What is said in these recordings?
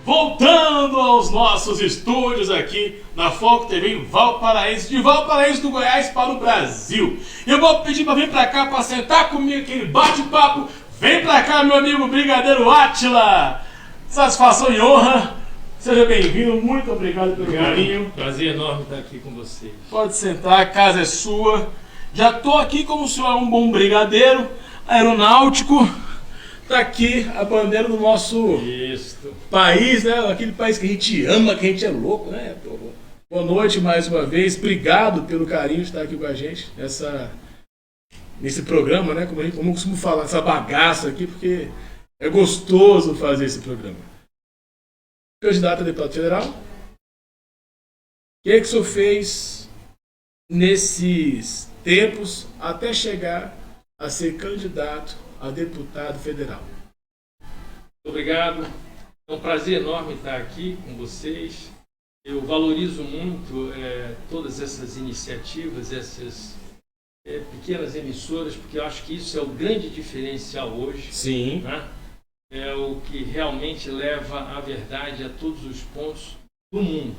Voltando aos nossos estúdios aqui na Foco TV em Valparaíso, de Valparaíso do Goiás para o Brasil. Eu vou pedir para vir para cá para sentar comigo aquele bate-papo. Vem para cá, meu amigo Brigadeiro Átila. Satisfação e honra. Seja bem-vindo, muito obrigado pelo carinho. Prazer enorme estar aqui com vocês. Pode sentar, a casa é sua. Já estou aqui como o senhor é um bom brigadeiro aeronáutico. Tá aqui a bandeira do nosso país, né? Aquele país que a gente ama, que a gente é louco, né? Boa noite mais uma vez. Obrigado pelo carinho de estar aqui com a gente nesse programa, né? Como eu costumo falar, essa bagaça aqui, porque é gostoso fazer esse programa. Candidato a deputado federal, o que é que o senhor fez nesses tempos até chegar a ser candidato a deputado federal? Obrigado, é um prazer enorme estar aqui com vocês. Eu valorizo muito todas essas iniciativas, essas pequenas emissoras, porque eu acho que isso é o grande diferencial hoje. Sim. Né? É o que realmente leva a verdade a todos os pontos do mundo.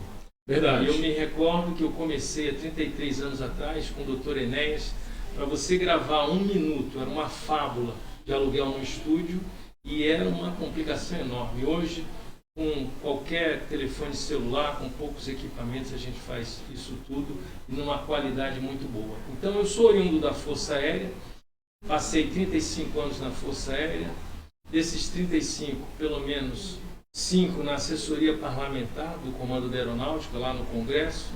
Verdade. Eu me recordo que eu comecei há 33 anos atrás com o Dr. Enéas. Para você gravar 1 minuto, era uma fábula de aluguel no estúdio e era uma complicação enorme. Hoje, com qualquer telefone celular, com poucos equipamentos, a gente faz isso tudo e numa qualidade muito boa. Então, eu sou oriundo da Força Aérea, passei 35 anos na Força Aérea, desses 35, pelo menos 5 na assessoria parlamentar do Comando da Aeronáutica, lá no Congresso.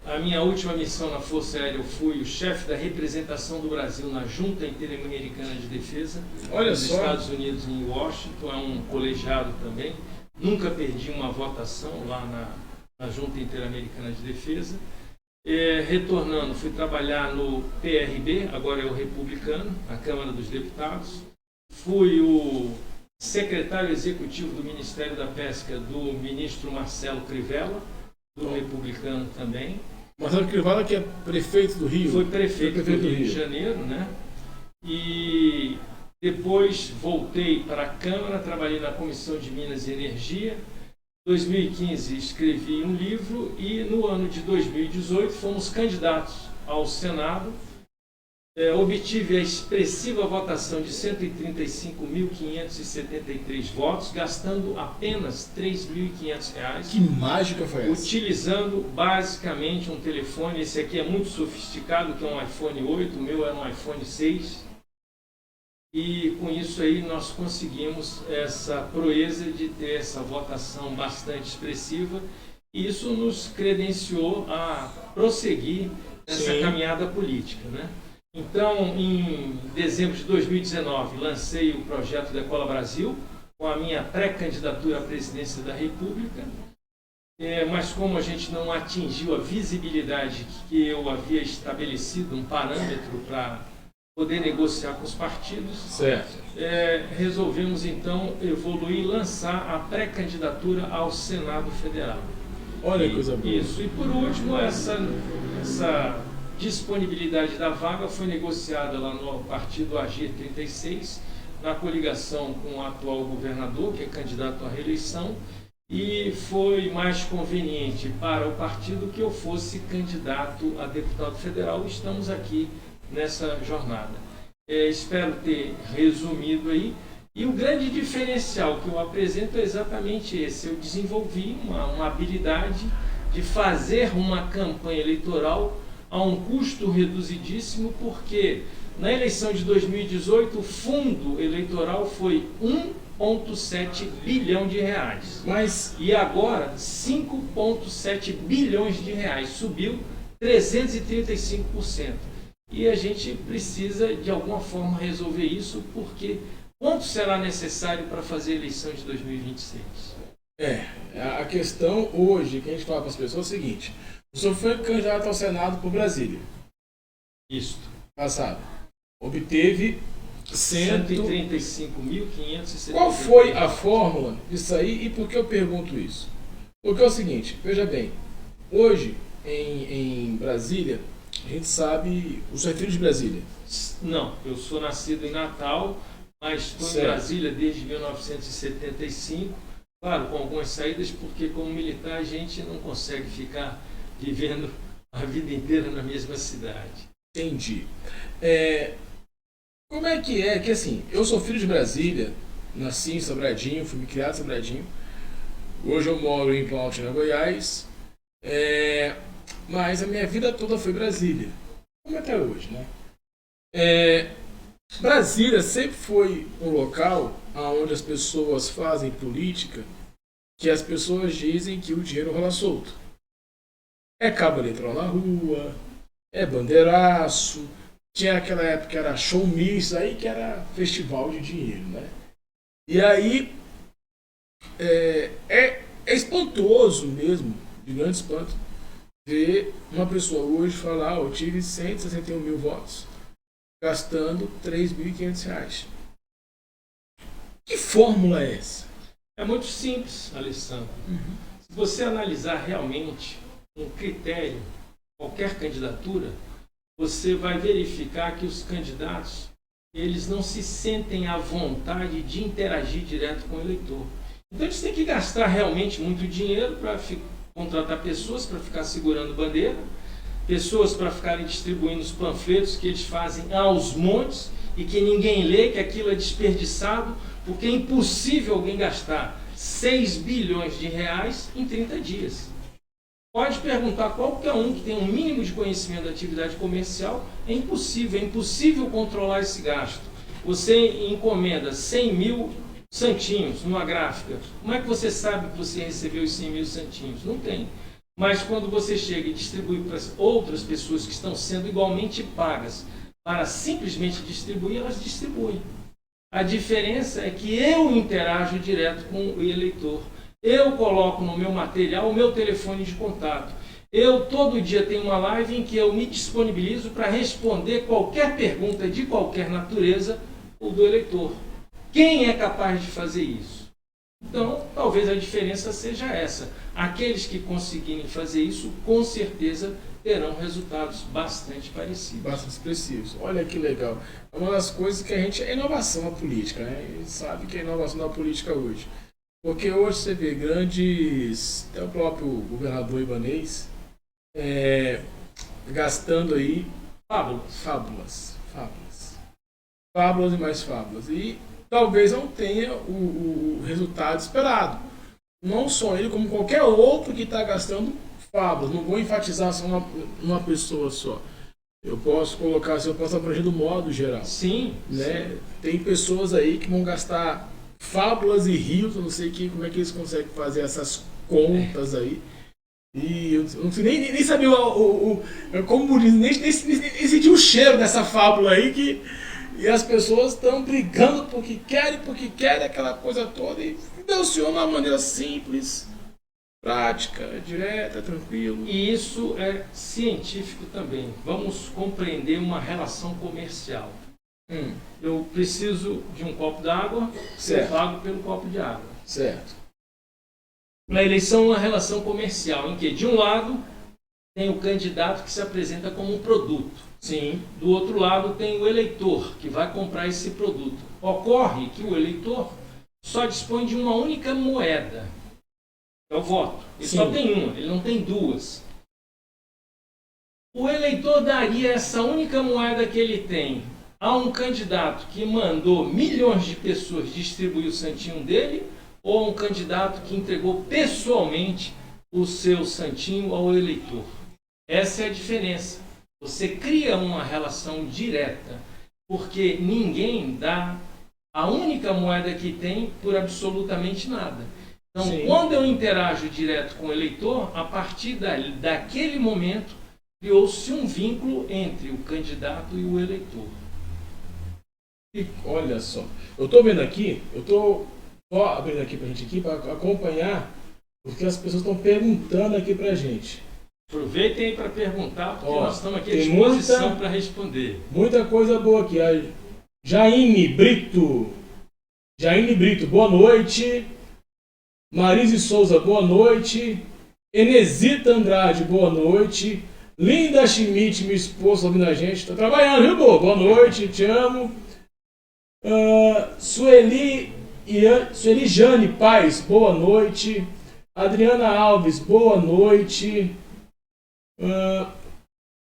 A minha última missão na Força Aérea, eu fui o chefe da representação do Brasil na Junta Interamericana de Defesa dos Estados Unidos em Washington, é um colegiado também. Nunca perdi uma votação lá na Junta Interamericana de Defesa. Retornando, fui trabalhar no PRB, agora é o Republicano, na Câmara dos Deputados. Fui o secretário executivo do Ministério da Pesca do ministro Marcelo Crivella, do Republicano também. Marcelo Crivella, que é prefeito do Rio. Foi prefeito do Rio de Janeiro, né? E depois voltei para a Câmara, trabalhei na Comissão de Minas e Energia. Em 2015 escrevi um livro e no ano de 2018 fomos candidatos ao Senado. Obtive a expressiva votação de 135.573 votos, gastando apenas R$ 3.500. Que mágica foi essa? Utilizando basicamente um telefone, esse aqui é muito sofisticado, que é um iPhone 8, o meu era um iPhone 6. E com isso aí nós conseguimos essa proeza de ter essa votação bastante expressiva. E isso nos credenciou a prosseguir essa caminhada política, né? Então, em dezembro de 2019, lancei o projeto Decola Brasil, com a minha pré-candidatura à presidência da República, mas como a gente não atingiu a visibilidade que eu havia estabelecido, um parâmetro para poder negociar com os partidos, resolvemos então evoluir e lançar a pré-candidatura ao Senado Federal. Olha que coisa boa. Isso, e por último, essa disponibilidade da vaga foi negociada lá no partido AG36, na coligação com o atual governador, que é candidato à reeleição, e foi mais conveniente para o partido que eu fosse candidato a deputado federal. Estamos aqui nessa jornada. Espero ter resumido aí. E o grande diferencial que eu apresento é exatamente esse. Eu desenvolvi uma habilidade de fazer uma campanha eleitoral a um custo reduzidíssimo, porque na eleição de 2018 o fundo eleitoral foi 1,7 bilhão de reais. E agora 5,7 bilhões de reais, subiu 335%. E a gente precisa de alguma forma resolver isso, porque quanto será necessário para fazer a eleição de 2026? A questão hoje que a gente fala para as pessoas é o seguinte: o senhor foi candidato ao Senado por Brasília. Isso. Passado. Obteve 135.573. Qual foi a fórmula disso aí e por que eu pergunto isso? Porque é o seguinte, veja bem, hoje em Brasília, a gente sabe, o senhor é filho de Brasília? Não, eu sou nascido em Natal, mas estou em Brasília desde 1975, claro, com algumas saídas, porque como militar a gente não consegue ficar vivendo a vida inteira na mesma cidade. Entendi. Como é? Que assim, eu sou filho de Brasília, nasci em Sobradinho, fui criado em Sobradinho, hoje eu moro em Planaltina, Goiás, mas a minha vida toda foi Brasília, como até hoje, né? Brasília sempre foi um local onde as pessoas fazem política, que as pessoas dizem que o dinheiro rola solto. É cabo eleitoral na rua, é bandeiraço, tinha aquela época que era showmício, aí que era festival de dinheiro, né? E aí é espantoso mesmo, de grande espanto, ver uma pessoa hoje falar, eu tive 161 mil votos, gastando R$3.500. Que fórmula é essa? É muito simples, Alessandro. Se você analisar realmente um critério, qualquer candidatura, você vai verificar que os candidatos, eles não se sentem à vontade de interagir direto com o eleitor. Então eles têm que gastar realmente muito dinheiro para contratar pessoas para ficar segurando bandeira, pessoas para ficarem distribuindo os panfletos que eles fazem aos montes e que ninguém lê, que aquilo é desperdiçado, porque é impossível alguém gastar 6 bilhões de reais em 30 dias. Pode perguntar a qualquer um que tem um mínimo de conhecimento da atividade comercial, é impossível controlar esse gasto. Você encomenda 100 mil santinhos numa gráfica, como é que você sabe que você recebeu os 100 mil santinhos? Não tem. Mas quando você chega e distribui para outras pessoas que estão sendo igualmente pagas para simplesmente distribuir, elas distribuem. A diferença é que eu interajo direto com o eleitor. Eu coloco no meu material o meu telefone de contato. Eu todo dia tenho uma live em que eu me disponibilizo para responder qualquer pergunta de qualquer natureza ou do eleitor. Quem é capaz de fazer isso? Então, talvez a diferença seja essa. Aqueles que conseguirem fazer isso, com certeza, terão resultados bastante parecidos. Bastante expressivos. Olha que legal. É uma das coisas que a gente... É inovação na política, né? A gente sabe que é inovação na política hoje. Porque hoje você vê grandes... Até o próprio governador Ibanez gastando aí fábulas e mais fábulas. E talvez não tenha o resultado esperado. Não só ele, como qualquer outro que está gastando fábulas. Não vou enfatizar só uma pessoa só. Eu posso colocar, se eu posso abranger do modo geral. Sim, né? sim. Tem pessoas aí que vão gastar fábulas e rios, eu não sei como é que eles conseguem fazer essas contas aí. E eu não sei nem saber como diz, nem sentir o cheiro dessa fábula aí e as pessoas estão brigando porque querem aquela coisa toda e funciona de uma maneira simples, prática, direta, tranquilo. E isso é científico também. Vamos compreender uma relação comercial. Eu preciso de um copo d'água, eu pago pelo copo de água. Certo. Na eleição, uma relação comercial em que, de um lado, tem o candidato que se apresenta como um produto. Sim. Do outro lado, tem o eleitor que vai comprar esse produto. Ocorre que o eleitor só dispõe de uma única moeda, é o voto. Ele só tem uma, ele não tem duas. O eleitor daria essa única moeda que ele tem a um candidato que mandou milhões de pessoas distribuir o santinho dele ou a um candidato que entregou pessoalmente o seu santinho ao eleitor? Essa é a diferença. Você cria uma relação direta, porque ninguém dá a única moeda que tem por absolutamente nada. Então, quando eu interajo direto com o eleitor, a partir daquele momento, criou-se um vínculo entre o candidato e o eleitor. E olha só, eu estou vendo aqui, eu estou abrindo aqui para a gente aqui para acompanhar o que as pessoas estão perguntando aqui para a gente. Aproveitem aí para perguntar, porque nós estamos aqui à disposição para responder. Muita coisa boa aqui. A Jaine Brito, boa noite. Marise Souza, boa noite. Enesita Andrade, boa noite. Linda Schmidt, minha esposa, ouvindo a gente. Tá trabalhando, viu, boa noite, te amo. Sueli Jane Paz, boa noite. Adriana Alves, boa noite.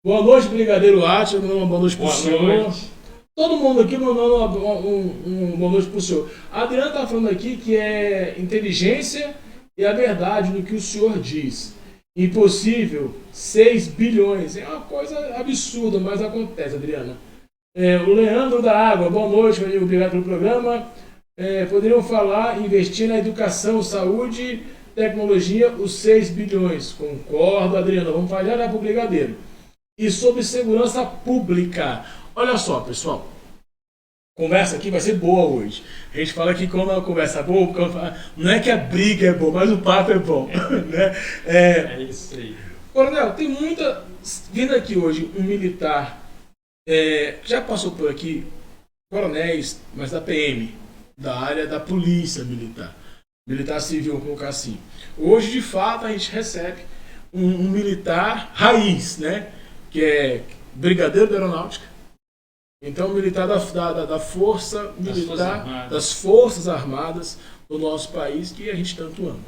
Boa noite, Brigadeiro Átila, mandando uma boa noite pro senhor. Todo mundo aqui mandando uma boa noite pro senhor. A Adriana tá falando aqui que é inteligência e a verdade no que o senhor diz. Impossível, 6 bilhões. É uma coisa absurda, mas acontece, Adriana. O Leandro da Água, boa noite, meu amigo, obrigado pelo programa. Poderiam falar, investir na educação, saúde, tecnologia, os 6 bilhões. Concordo, Adriana, vamos falhar para o Brigadeiro. E sobre segurança pública. Olha só, pessoal. Conversa aqui vai ser boa hoje. A gente fala que quando a conversa é boa, não é que a briga é boa, mas o papo é bom. Né? É isso aí. Coronel, tem muita... Vindo aqui hoje um militar, já passou por aqui, coronéis, mas da PM, da área da polícia militar. Militar civil, vamos colocar assim. Hoje, de fato, a gente recebe um militar raiz, né? Que é brigadeiro da aeronáutica. Então, militar da força militar, das Forças Armadas do nosso país, que a gente tanto ama,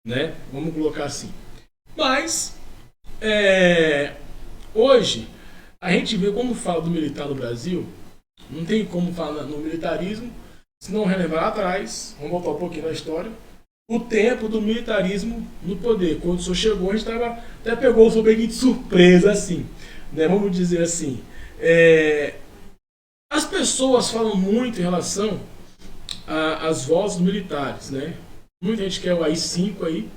né? Vamos colocar assim. Mas, hoje, a gente vê como fala do militar no Brasil, não tem como falar no militarismo, se não relembrar lá atrás, vamos voltar um pouquinho na história, o tempo do militarismo no poder. Quando o senhor chegou, a gente até pegou o senhor bem de surpresa, assim, né? Vamos dizer assim. As pessoas falam muito em relação às vozes militares, né? Muita gente quer o AI-5 aí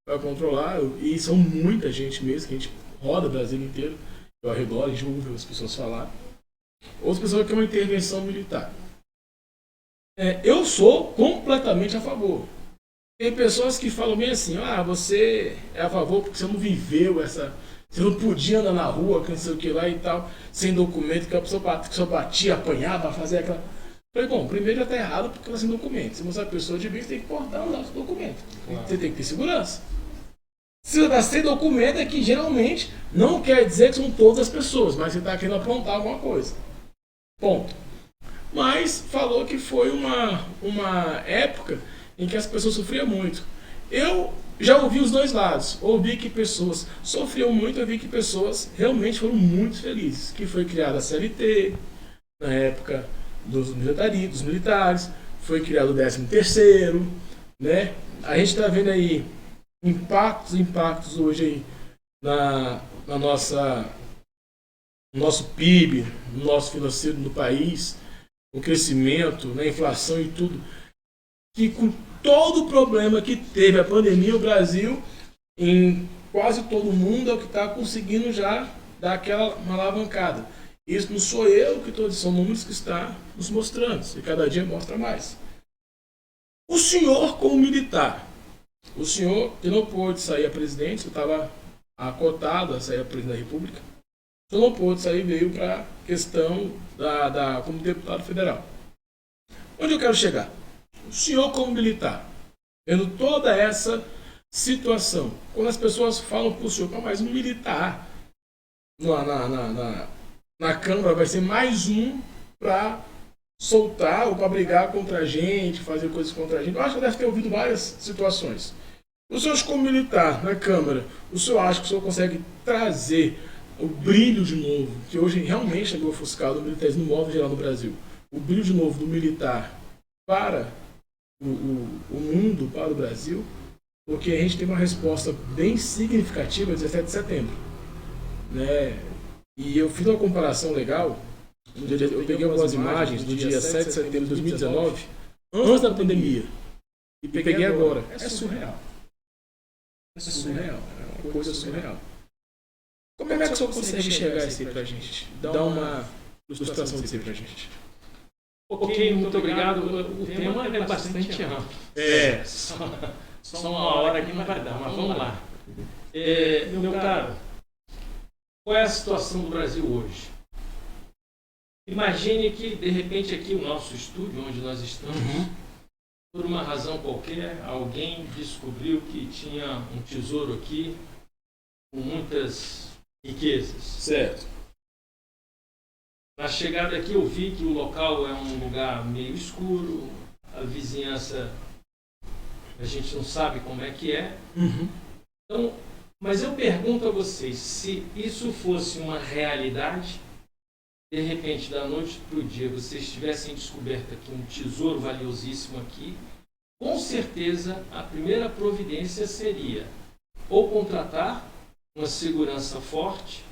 para controlar, e são muita gente mesmo, que a gente roda o Brasil inteiro, ao redor, a gente ouve as pessoas falar. Outras pessoas querem uma intervenção militar. Eu sou completamente a favor. Tem pessoas que falam bem assim, você é a favor porque você não viveu essa... Você não podia andar na rua, que não sei o que lá e tal, sem documento, que a pessoa batia, apanhava, fazia aquela... Falei, bom, primeiro já está errado porque ela sem documento. Se você é uma pessoa de bem, você tem que portar o nosso documento. Claro. Você tem que ter segurança. Se você está sem documento, é que geralmente não quer dizer que são todas as pessoas, mas você está querendo aprontar alguma coisa. Ponto. Mas falou que foi uma época em que as pessoas sofriam muito. Eu já ouvi os dois lados. Ouvi que pessoas sofriam muito, ouvi que pessoas realmente foram muito felizes. Que foi criada a CLT, na época dos militares, foi criado o 13º, né? A gente está vendo aí impactos hoje aí no nosso PIB, no nosso financeiro do país, o crescimento, na inflação e tudo. Que com todo o problema que teve a pandemia, o Brasil, em quase todo mundo, é o que está conseguindo já dar uma alavancada. Isso não sou eu que estou dizendo, são números que estão nos mostrando, e cada dia mostra mais. O senhor, como militar, o senhor que não pôde sair a presidente, você estava acotado a sair a presidente da República, o senhor não pôde sair, veio para a questão como deputado federal. Onde eu quero chegar? O senhor como militar, vendo toda essa situação, quando as pessoas falam para o senhor, mas um militar na Câmara vai ser mais um para soltar ou para brigar contra a gente, fazer coisas contra a gente. Eu acho que deve ter ouvido várias situações. O senhor como militar na Câmara, o senhor acha que o senhor consegue trazer o brilho de novo, que hoje realmente chegou ofuscado o militarismo no modo geral no Brasil, o brilho de novo do militar para o mundo, para o Brasil, porque a gente tem uma resposta bem significativa 17 de setembro. Né? E eu fiz uma comparação legal, eu peguei algumas imagens do dia 7 de setembro de 2019, antes da pandemia, e peguei agora. É surreal. É surreal, é uma coisa surreal. Como é que o senhor consegue enxergar isso aí pra gente? Dar uma ilustração disso aí pra gente. Ok, muito obrigado. O tema é bastante amplo. Só uma hora aqui não vai dar, mas vamos lá. Meu caro, qual é a situação do Brasil hoje? Imagine que, de repente, aqui o nosso estúdio, onde nós estamos, por uma razão qualquer, alguém descobriu que tinha um tesouro aqui com muitas riquezas. Certo. Na chegada aqui eu vi que o local é um lugar meio escuro, a vizinhança a gente não sabe como é que é. Então, mas eu pergunto a vocês, se isso fosse uma realidade, de repente, da noite para o dia, vocês tivessem descoberto aqui um tesouro valiosíssimo aqui, com certeza a primeira providência seria ou contratar uma segurança forte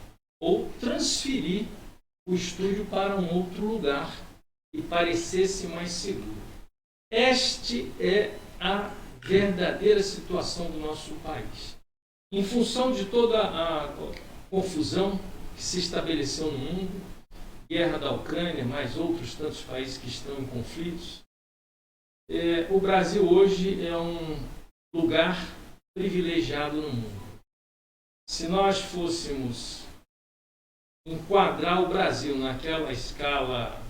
ou transferir o estúdio para um outro lugar que parecesse mais seguro. Este é a verdadeira situação do nosso país. Em função de toda a confusão que se estabeleceu no mundo, guerra da Ucrânia, mais outros tantos países que estão em conflitos, o Brasil hoje é um lugar privilegiado no mundo. Se nós fôssemos enquadrar o Brasil naquela escala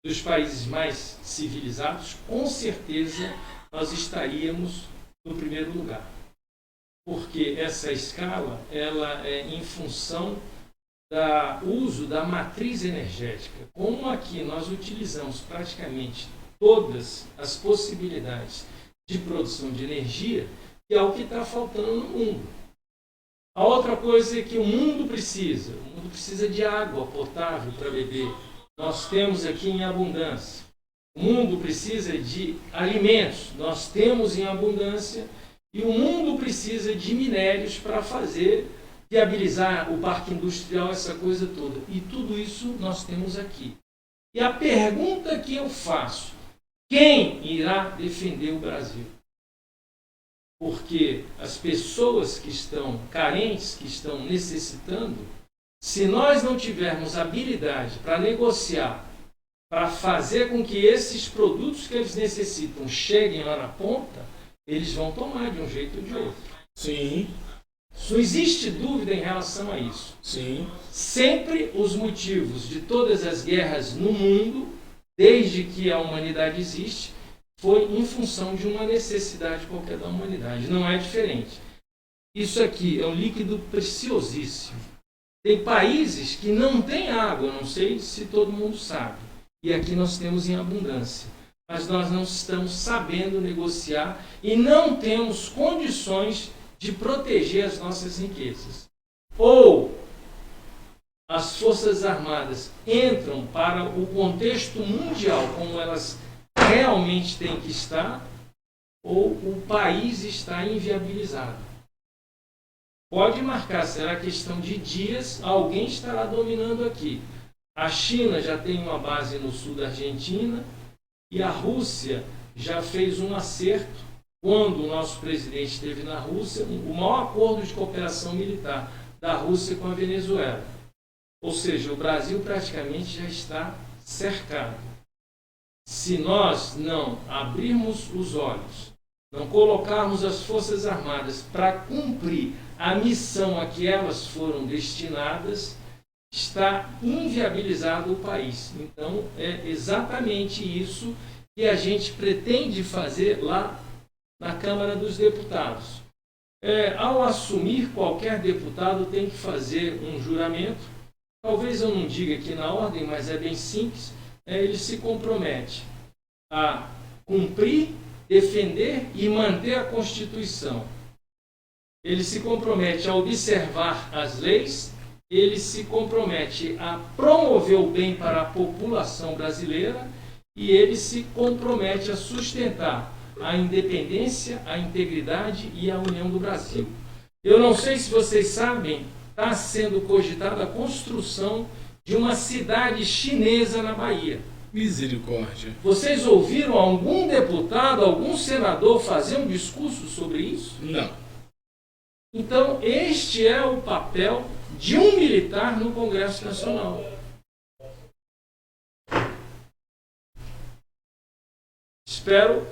dos países mais civilizados, com certeza nós estaríamos no primeiro lugar. Porque essa escala ela é em função do uso da matriz energética. Como aqui nós utilizamos praticamente todas as possibilidades de produção de energia, que é o que está faltando no mundo. A outra coisa é que o mundo precisa de água potável para beber. Nós temos aqui em abundância. O mundo precisa de alimentos, nós temos em abundância, e o mundo precisa de minérios para viabilizar o parque industrial, essa coisa toda. E tudo isso nós temos aqui. E a pergunta que eu faço, quem irá defender o Brasil? Porque as pessoas que estão carentes, que estão necessitando, se nós não tivermos habilidade para negociar, para fazer com que esses produtos que eles necessitam cheguem lá na ponta, eles vão tomar de um jeito ou de outro. Sim. Não existe dúvida em relação a isso. Sim. Sempre os motivos de todas as guerras no mundo, desde que a humanidade existe, foi em função de uma necessidade qualquer da humanidade. Não é diferente. Isso aqui é um líquido preciosíssimo. Tem países que não têm água, não sei se todo mundo sabe. E aqui nós temos em abundância. Mas nós não estamos sabendo negociar e não temos condições de proteger as nossas riquezas. Ou as Forças Armadas entram para o contexto mundial como elas realmente têm que estar, ou o país está inviabilizado. Pode marcar, será questão de dias, alguém estará dominando aqui. A China já tem uma base no sul da Argentina e a Rússia já fez um acerto. Quando o nosso presidente esteve na Rússia, o maior acordo de cooperação militar da Rússia com a Venezuela. Ou seja, o Brasil praticamente já está cercado. Se nós não abrirmos os olhos, não colocarmos as Forças Armadas para cumprir a missão a que elas foram destinadas, está inviabilizado o país. Então, é exatamente isso que a gente pretende fazer lá na Câmara dos Deputados. Ao assumir, qualquer deputado tem que fazer um juramento. Talvez eu não diga aqui na ordem, mas é bem simples. Ele se compromete a cumprir, defender e manter a Constituição. Ele se compromete a observar as leis, ele se compromete a promover o bem para a população brasileira e ele se compromete a sustentar a independência, a integridade e a união do Brasil. Eu não sei se vocês sabem, está sendo cogitada a construção de uma cidade chinesa na Bahia. Misericórdia. Vocês ouviram algum deputado, algum senador fazer um discurso sobre isso? Não. Então, este é o papel de um militar no Congresso Nacional. Espero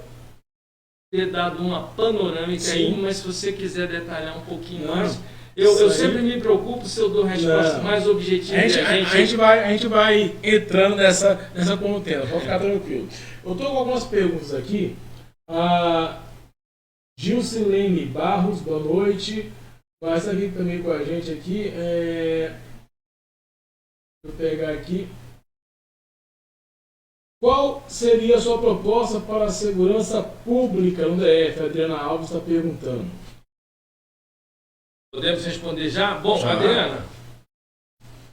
ter dado uma panorâmica aí, mas se você quiser detalhar um pouquinho mais, Eu sempre me preocupo se eu dou resposta mais objetiva. A gente vai entrando nessa contenda, pode ficar tranquilo. Eu estou com algumas perguntas aqui. Gilcilene Barros, boa noite. Vai estar aqui também com a gente aqui. Deixa eu pegar aqui. Qual seria a sua proposta para a segurança pública no DF? A Adriana Alves está perguntando. Podemos responder já? Bom, já. Adriana,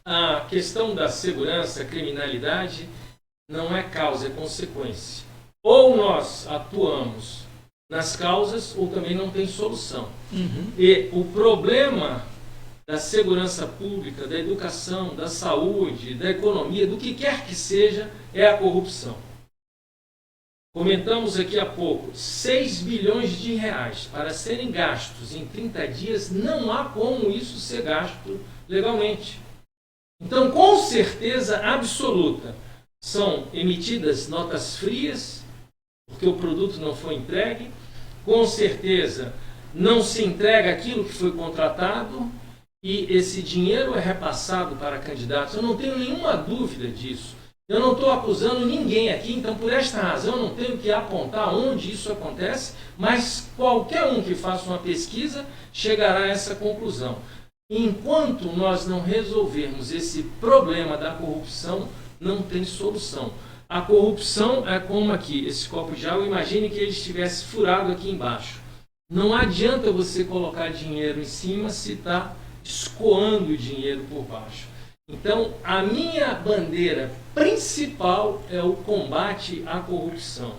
a questão da segurança, criminalidade, não é causa, é consequência. Ou nós atuamos nas causas, ou também não tem solução. E o problema da segurança pública, da educação, da saúde, da economia, do que quer que seja, é a corrupção. Comentamos aqui há pouco, 6 bilhões de reais para serem gastos em 30 dias, não há como isso ser gasto legalmente. Então, com certeza absoluta, são emitidas notas frias, porque o produto não foi entregue, com certeza não se entrega aquilo que foi contratado e esse dinheiro é repassado para candidatos. Eu não tenho nenhuma dúvida disso. Eu não estou acusando ninguém aqui, então por esta razão eu não tenho que apontar onde isso acontece, mas qualquer um que faça uma pesquisa chegará a essa conclusão. Enquanto nós não resolvermos esse problema da corrupção, não tem solução. A corrupção é como aqui, esse copo de água, imagine que ele estivesse furado aqui embaixo. Não adianta você colocar dinheiro em cima se está escoando dinheiro por baixo. Então, a minha bandeira principal é o combate à corrupção.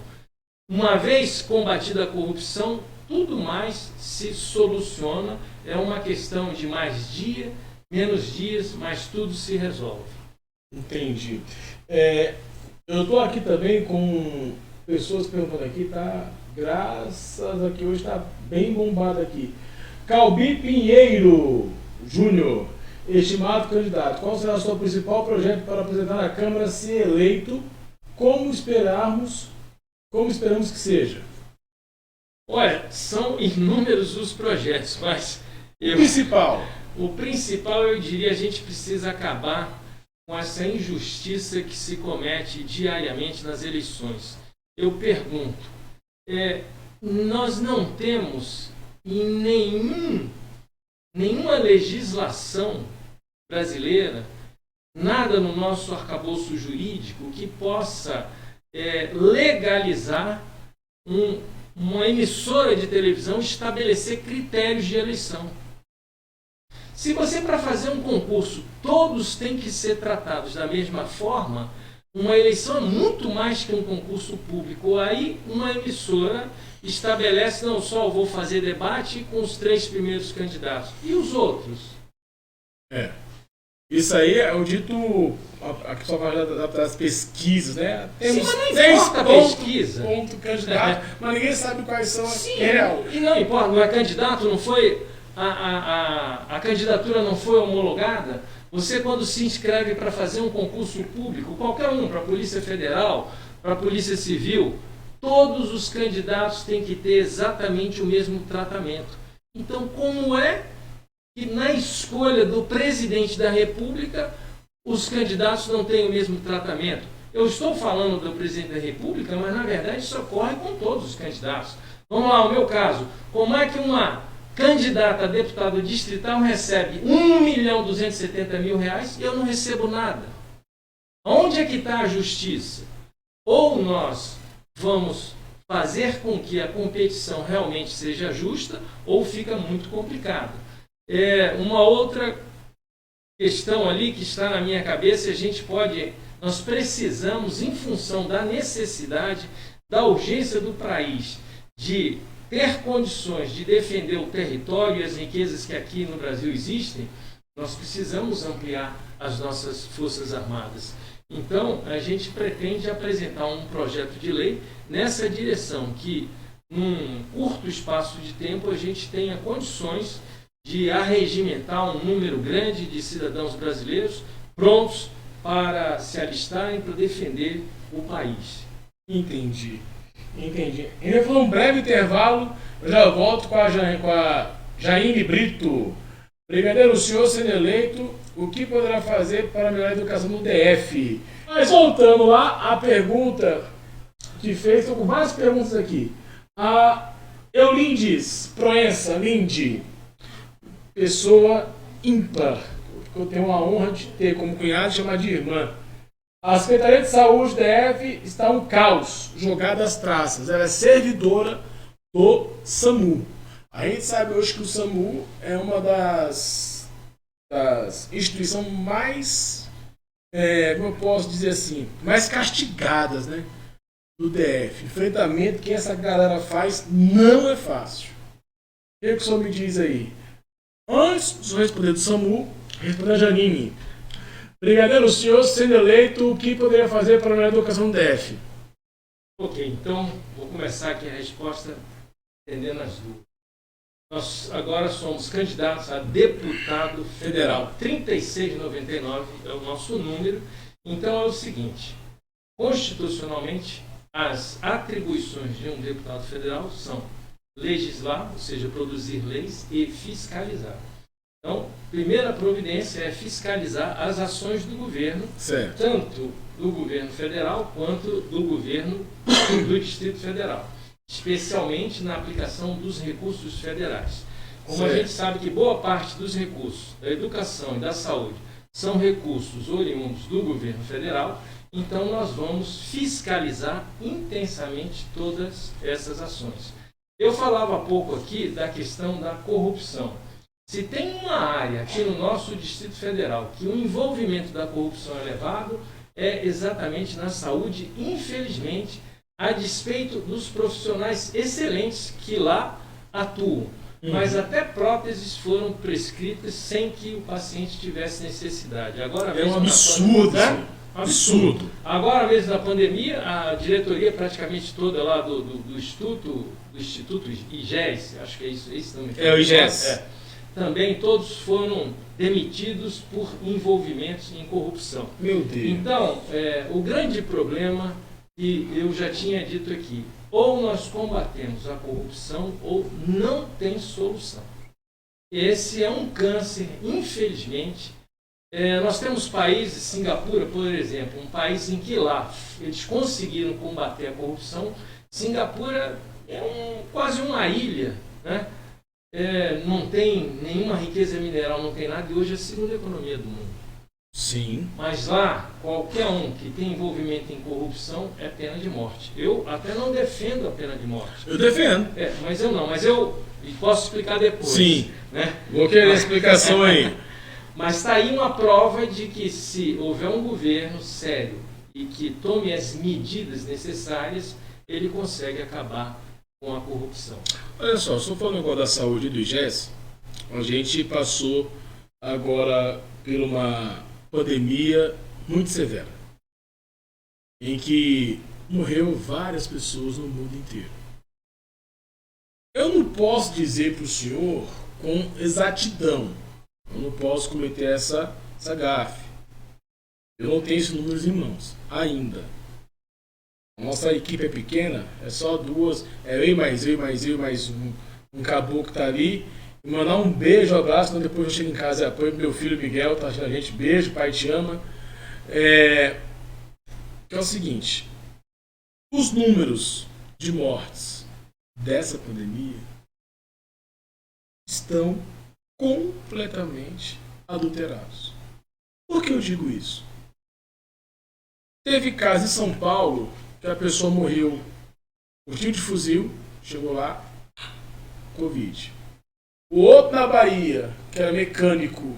Uma vez combatida a corrupção, tudo mais se soluciona. É uma questão de mais dia, menos dias, mas tudo se resolve. Entendi. Eu estou aqui também com pessoas perguntando aqui, tá? Graças a que hoje está bem bombado aqui. Calbi Pinheiro Júnior. Estimado candidato, qual será o seu principal projeto para apresentar na Câmara se eleito? Como esperamos que seja? Olha, são inúmeros os projetos, mas o principal eu diria, a gente precisa acabar com essa injustiça que se comete diariamente nas eleições. Eu pergunto, nós não temos em nenhuma legislação brasileira, nada no nosso arcabouço jurídico que possa legalizar uma emissora de televisão estabelecer critérios de eleição. Se você, para fazer um concurso, todos têm que ser tratados da mesma forma, uma eleição é muito mais que um concurso público. Aí uma emissora estabelece, não só eu vou fazer debate com os 3 primeiros candidatos, e os outros? Isso aí é o dito, aqui só vai das pesquisas, né? Temos 6 pesquisa. Ponto candidato, mas ninguém sabe quais são real. E não importa, não é candidato, não foi, a candidatura não foi homologada. Você, quando se inscreve para fazer um concurso público, qualquer um, para a Polícia Federal, para a Polícia Civil, todos os candidatos têm que ter exatamente o mesmo tratamento. Então, como é que na escolha do presidente da República os candidatos não têm o mesmo tratamento? Eu estou falando do presidente da República, mas na verdade isso ocorre com todos os candidatos. Vamos lá, o meu caso. Como é que uma candidata a deputado distrital recebe R$1.270.000 e eu não recebo nada? Onde é que está a justiça? Ou nós vamos fazer com que a competição realmente seja justa, ou fica muito complicado. Uma outra questão ali que está na minha cabeça, nós precisamos, em função da necessidade, da urgência do país, de ter condições de defender o território e as riquezas que aqui no Brasil existem, nós precisamos ampliar as nossas Forças Armadas. Então, a gente pretende apresentar um projeto de lei nessa direção, que num curto espaço de tempo a gente tenha condições de arregimentar um número grande de cidadãos brasileiros prontos para se alistarem para defender o país. Entendi. Ainda foi um breve intervalo, eu já volto com a Jaine Brito. Brigadeiro, o senhor sendo eleito, o que poderá fazer para melhorar a educação no DF? Mas voltando lá, a pergunta que fez, estou com várias perguntas aqui. A Eulindes Proença, Lindy, pessoa ímpar, que eu tenho uma honra de ter como cunhado, chamar de irmã. A Secretaria de Saúde DF está um caos, jogada às traças. Ela é servidora do SAMU. A gente sabe hoje que o SAMU é uma das instituições mais, como eu posso dizer assim, mais castigadas, né, do DF. Enfrentamento que essa galera faz não é fácil. O que o senhor me diz aí? Antes do senhor responder do SAMU, responda a Janine. Brigadeiro, o senhor sendo eleito, o que poderia fazer para melhorar a educação do DF? Ok, então vou começar aqui a resposta entendendo as dúvidas. Nós agora somos candidatos a deputado federal. 3699 é o nosso número. Então é o seguinte, constitucionalmente, as atribuições de um deputado federal são legislar, ou seja, produzir leis e fiscalizar. Então, primeira providência é fiscalizar as ações do governo, certo, tanto do governo federal quanto do governo do Distrito Federal, especialmente na aplicação dos recursos federais. Como certo, a gente sabe que boa parte dos recursos da educação e da saúde são recursos oriundos do governo federal, então nós vamos fiscalizar intensamente todas essas ações. Eu falava há pouco aqui da questão da corrupção. Se tem uma área aqui no nosso Distrito Federal que o envolvimento da corrupção é elevado, é exatamente na saúde, infelizmente, a despeito dos profissionais excelentes que lá atuam. Mas até próteses foram prescritas sem que o paciente tivesse necessidade. Agora mesmo, é um absurdo, né? Absurdo. Agora mesmo na pandemia, a diretoria praticamente toda lá do Instituto IGES, acho que é isso, esse nome. É o IGES. Também todos foram demitidos por envolvimentos em corrupção. Meu Deus. Então, o grande problema, que eu já tinha dito aqui, ou nós combatemos a corrupção ou não tem solução. Esse é um câncer, infelizmente. Nós temos países, Singapura, por exemplo, um país em que lá eles conseguiram combater a corrupção. Singapura é quase uma ilha, né? Não tem nenhuma riqueza mineral, não tem nada, e hoje é a segunda economia do mundo. Sim. Mas lá, qualquer um que tem envolvimento em corrupção é pena de morte. Eu até não defendo a pena de morte. Eu defendo. Mas eu posso explicar depois. Sim, né? Vou querer a explicação aí. Mas está aí uma prova de que se houver um governo sério e que tome as medidas necessárias, ele consegue acabar com a corrupção. Olha só, se eu for no negócio da saúde do IGES, a gente passou agora por uma pandemia muito severa, em que morreu várias pessoas no mundo inteiro. Eu não posso dizer para o senhor com exatidão, eu não posso cometer essa gafe. Eu não tenho esses números em mãos, ainda. A nossa equipe é pequena, é só duas, eu e mais um caboclo que está ali. E mandar um beijo, um abraço, então depois eu chego em casa e apoio meu filho Miguel, tá achando a gente, beijo, pai te ama. Que é o seguinte, os números de mortes dessa pandemia estão completamente adulterados. Por que eu digo isso? Teve caso em São Paulo que a pessoa morreu por tiro de fuzil, chegou lá, Covid. O outro na Bahia, que era mecânico,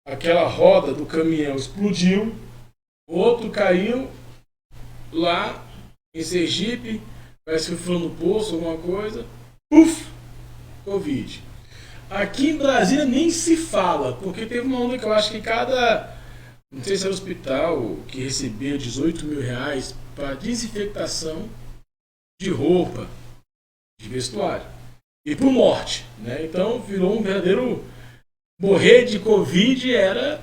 aquela roda do caminhão explodiu, o outro caiu lá em Sergipe, parece que foi no poço, alguma coisa, puf, Covid. Aqui em Brasília nem se fala, porque teve uma onda que eu acho que não sei se era hospital, que recebia 18 mil reais para desinfectação de roupa, de vestuário. E por morte, né? Então virou um verdadeiro... Morrer de Covid era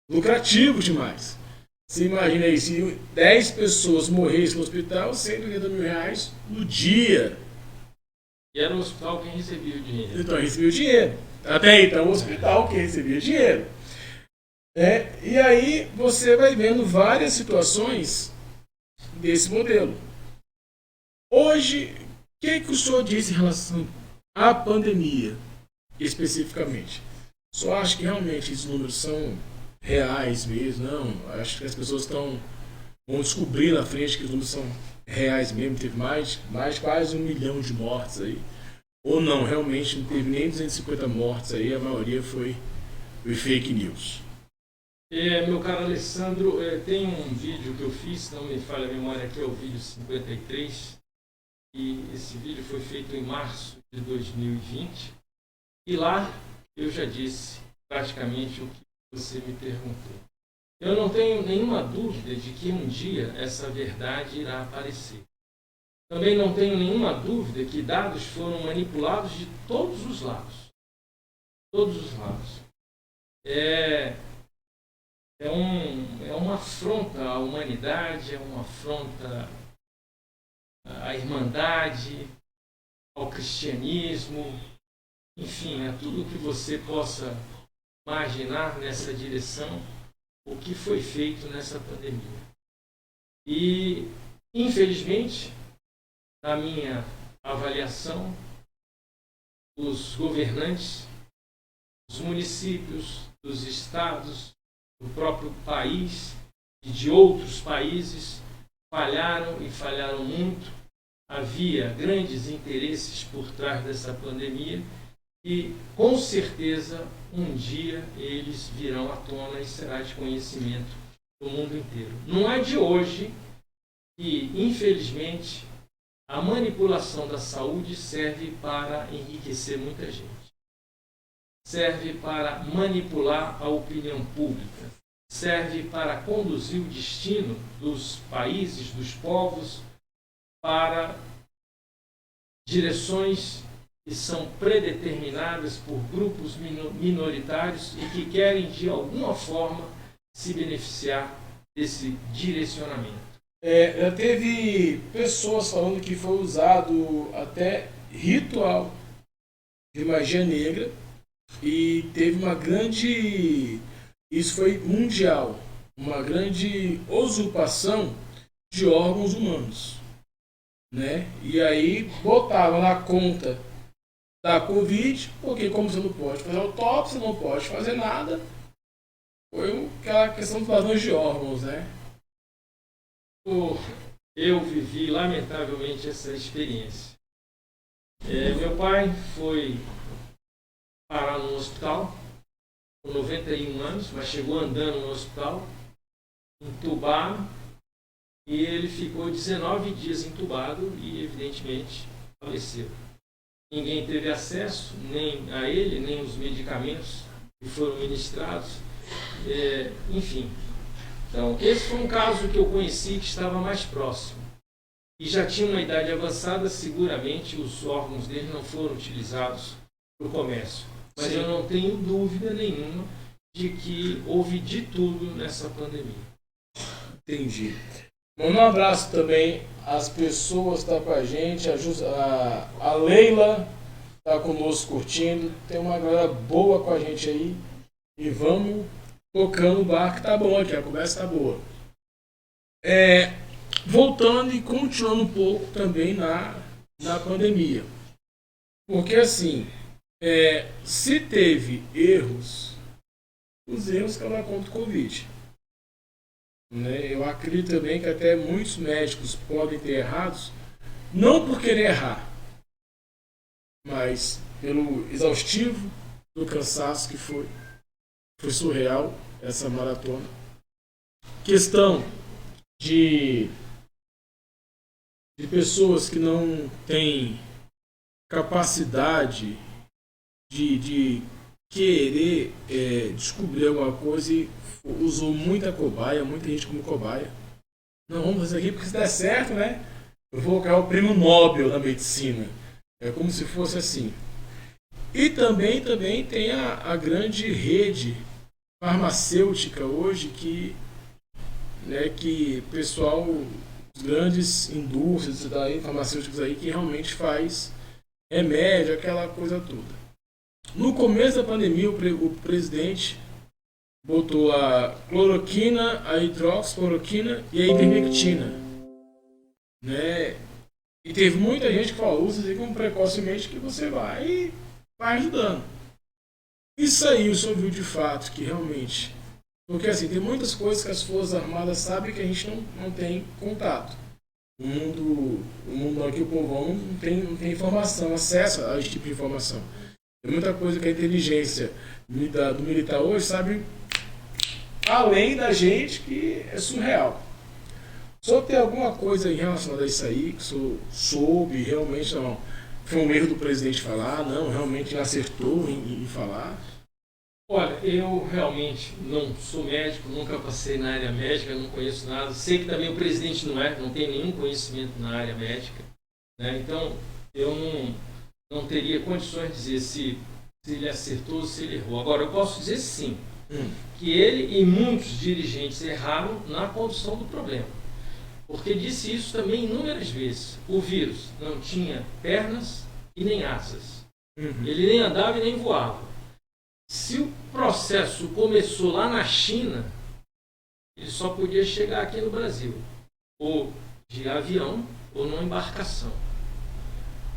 lucrativo demais. Você imagina aí, se 10 pessoas morressem no hospital, 180 mil reais no dia. E era o hospital quem recebia o dinheiro. Então recebia o dinheiro. Até então o hospital que recebia dinheiro. E aí você vai vendo várias situações desse modelo. Hoje, o que o senhor disse em relação à pandemia, especificamente? Só acho que realmente esses números são reais mesmo? Não, acho que as pessoas vão descobrir na frente que os números são reais mesmo. Teve mais quase 1 milhão de mortes aí. Ou não, realmente não teve nem 250 mortes aí, a maioria foi fake news. Meu caro Alessandro, tem um vídeo que eu fiz, se não me falha a memória, aqui é o vídeo 53, e esse vídeo foi feito em março de 2020, e lá eu já disse praticamente o que você me perguntou. Eu não tenho nenhuma dúvida de que um dia essa verdade irá aparecer. Também não tenho nenhuma dúvida que dados foram manipulados de todos os lados. Todos os lados. É uma afronta à humanidade, é uma afronta à irmandade, ao cristianismo, enfim, a tudo que você possa imaginar nessa direção, o que foi feito nessa pandemia. E, infelizmente, na minha avaliação, os governantes, os municípios, dos estados, do próprio país e de outros países falharam e falharam muito. Havia grandes interesses por trás dessa pandemia e, com certeza, um dia eles virão à tona e será de conhecimento do mundo inteiro. Não é de hoje que, infelizmente, a manipulação da saúde serve para enriquecer muita gente. Serve para manipular a opinião pública, serve para conduzir o destino dos países, dos povos, para direções que são predeterminadas por grupos minoritários e que querem, de alguma forma, se beneficiar desse direcionamento. Já teve pessoas falando que foi usado até ritual de magia negra, e teve uma grande, isso foi mundial, uma grande usurpação de órgãos humanos, né? E aí botava na conta da Covid, porque como você não pode fazer autópsia, não pode fazer nada, foi aquela questão dos ladrões de órgãos, né? Eu vivi, lamentavelmente, essa experiência. Meu pai foi parar no hospital, com 91 anos, mas chegou andando no hospital, entubado, e ele ficou 19 dias entubado e, evidentemente, faleceu. Ninguém teve acesso, nem a ele, nem os medicamentos que foram ministrados, enfim. Então, esse foi um caso que eu conheci que estava mais próximo. E já tinha uma idade avançada, seguramente os órgãos dele não foram utilizados para o comércio. Mas eu não tenho dúvida nenhuma de que houve de tudo nessa pandemia. Entendi. Manda um abraço também às pessoas que estão com a gente. A Leila está conosco curtindo. Tem uma galera boa com a gente aí. E vamos tocando o barco que tá bom aqui. A conversa tá boa. Voltando e continuando um pouco também na pandemia. Porque assim... se teve erros, os erros caem na conta do Covid. Né? Eu acredito também que até muitos médicos podem ter errados, não por querer errar, mas pelo exaustivo do cansaço que foi surreal essa maratona. Questão de pessoas que não têm capacidade de querer descobrir alguma coisa e usou muita cobaia, muita gente como cobaia. Não, vamos fazer isso aqui porque se der certo, né? Eu vou colocar o prêmio Nobel na medicina. É como se fosse assim. E também tem a grande rede farmacêutica hoje que pessoal, os grandes indústrias farmacêuticas aí que realmente faz remédio, aquela coisa toda. No começo da pandemia, o presidente botou a cloroquina, a hidroxicloroquina e a ivermectina, né? E teve muita gente que falou, usa isso precocemente que você vai ajudando. Isso aí o senhor viu de fato que realmente... Porque assim, tem muitas coisas que as Forças Armadas sabem que a gente não tem contato. O mundo aqui, o povão, não tem informação, acesso a esse tipo de informação. Tem muita coisa que a inteligência do militar hoje sabe além da gente, que é surreal. O senhor tem alguma coisa em relação a isso aí que o senhor soube, realmente não? Foi um erro do presidente falar, não, realmente ele acertou em falar? Olha, eu realmente não sou médico, nunca passei na área médica, não conheço nada. Sei que também o presidente não tem nenhum conhecimento na área médica, né? Então, eu não teria condições de dizer se ele acertou ou se ele errou. Agora, eu posso dizer sim, que ele e muitos dirigentes erraram na condução do problema. Porque disse isso também inúmeras vezes. O vírus não tinha pernas e nem asas. Ele nem andava e nem voava. Se o processo começou lá na China, ele só podia chegar aqui no Brasil, ou de avião ou numa embarcação.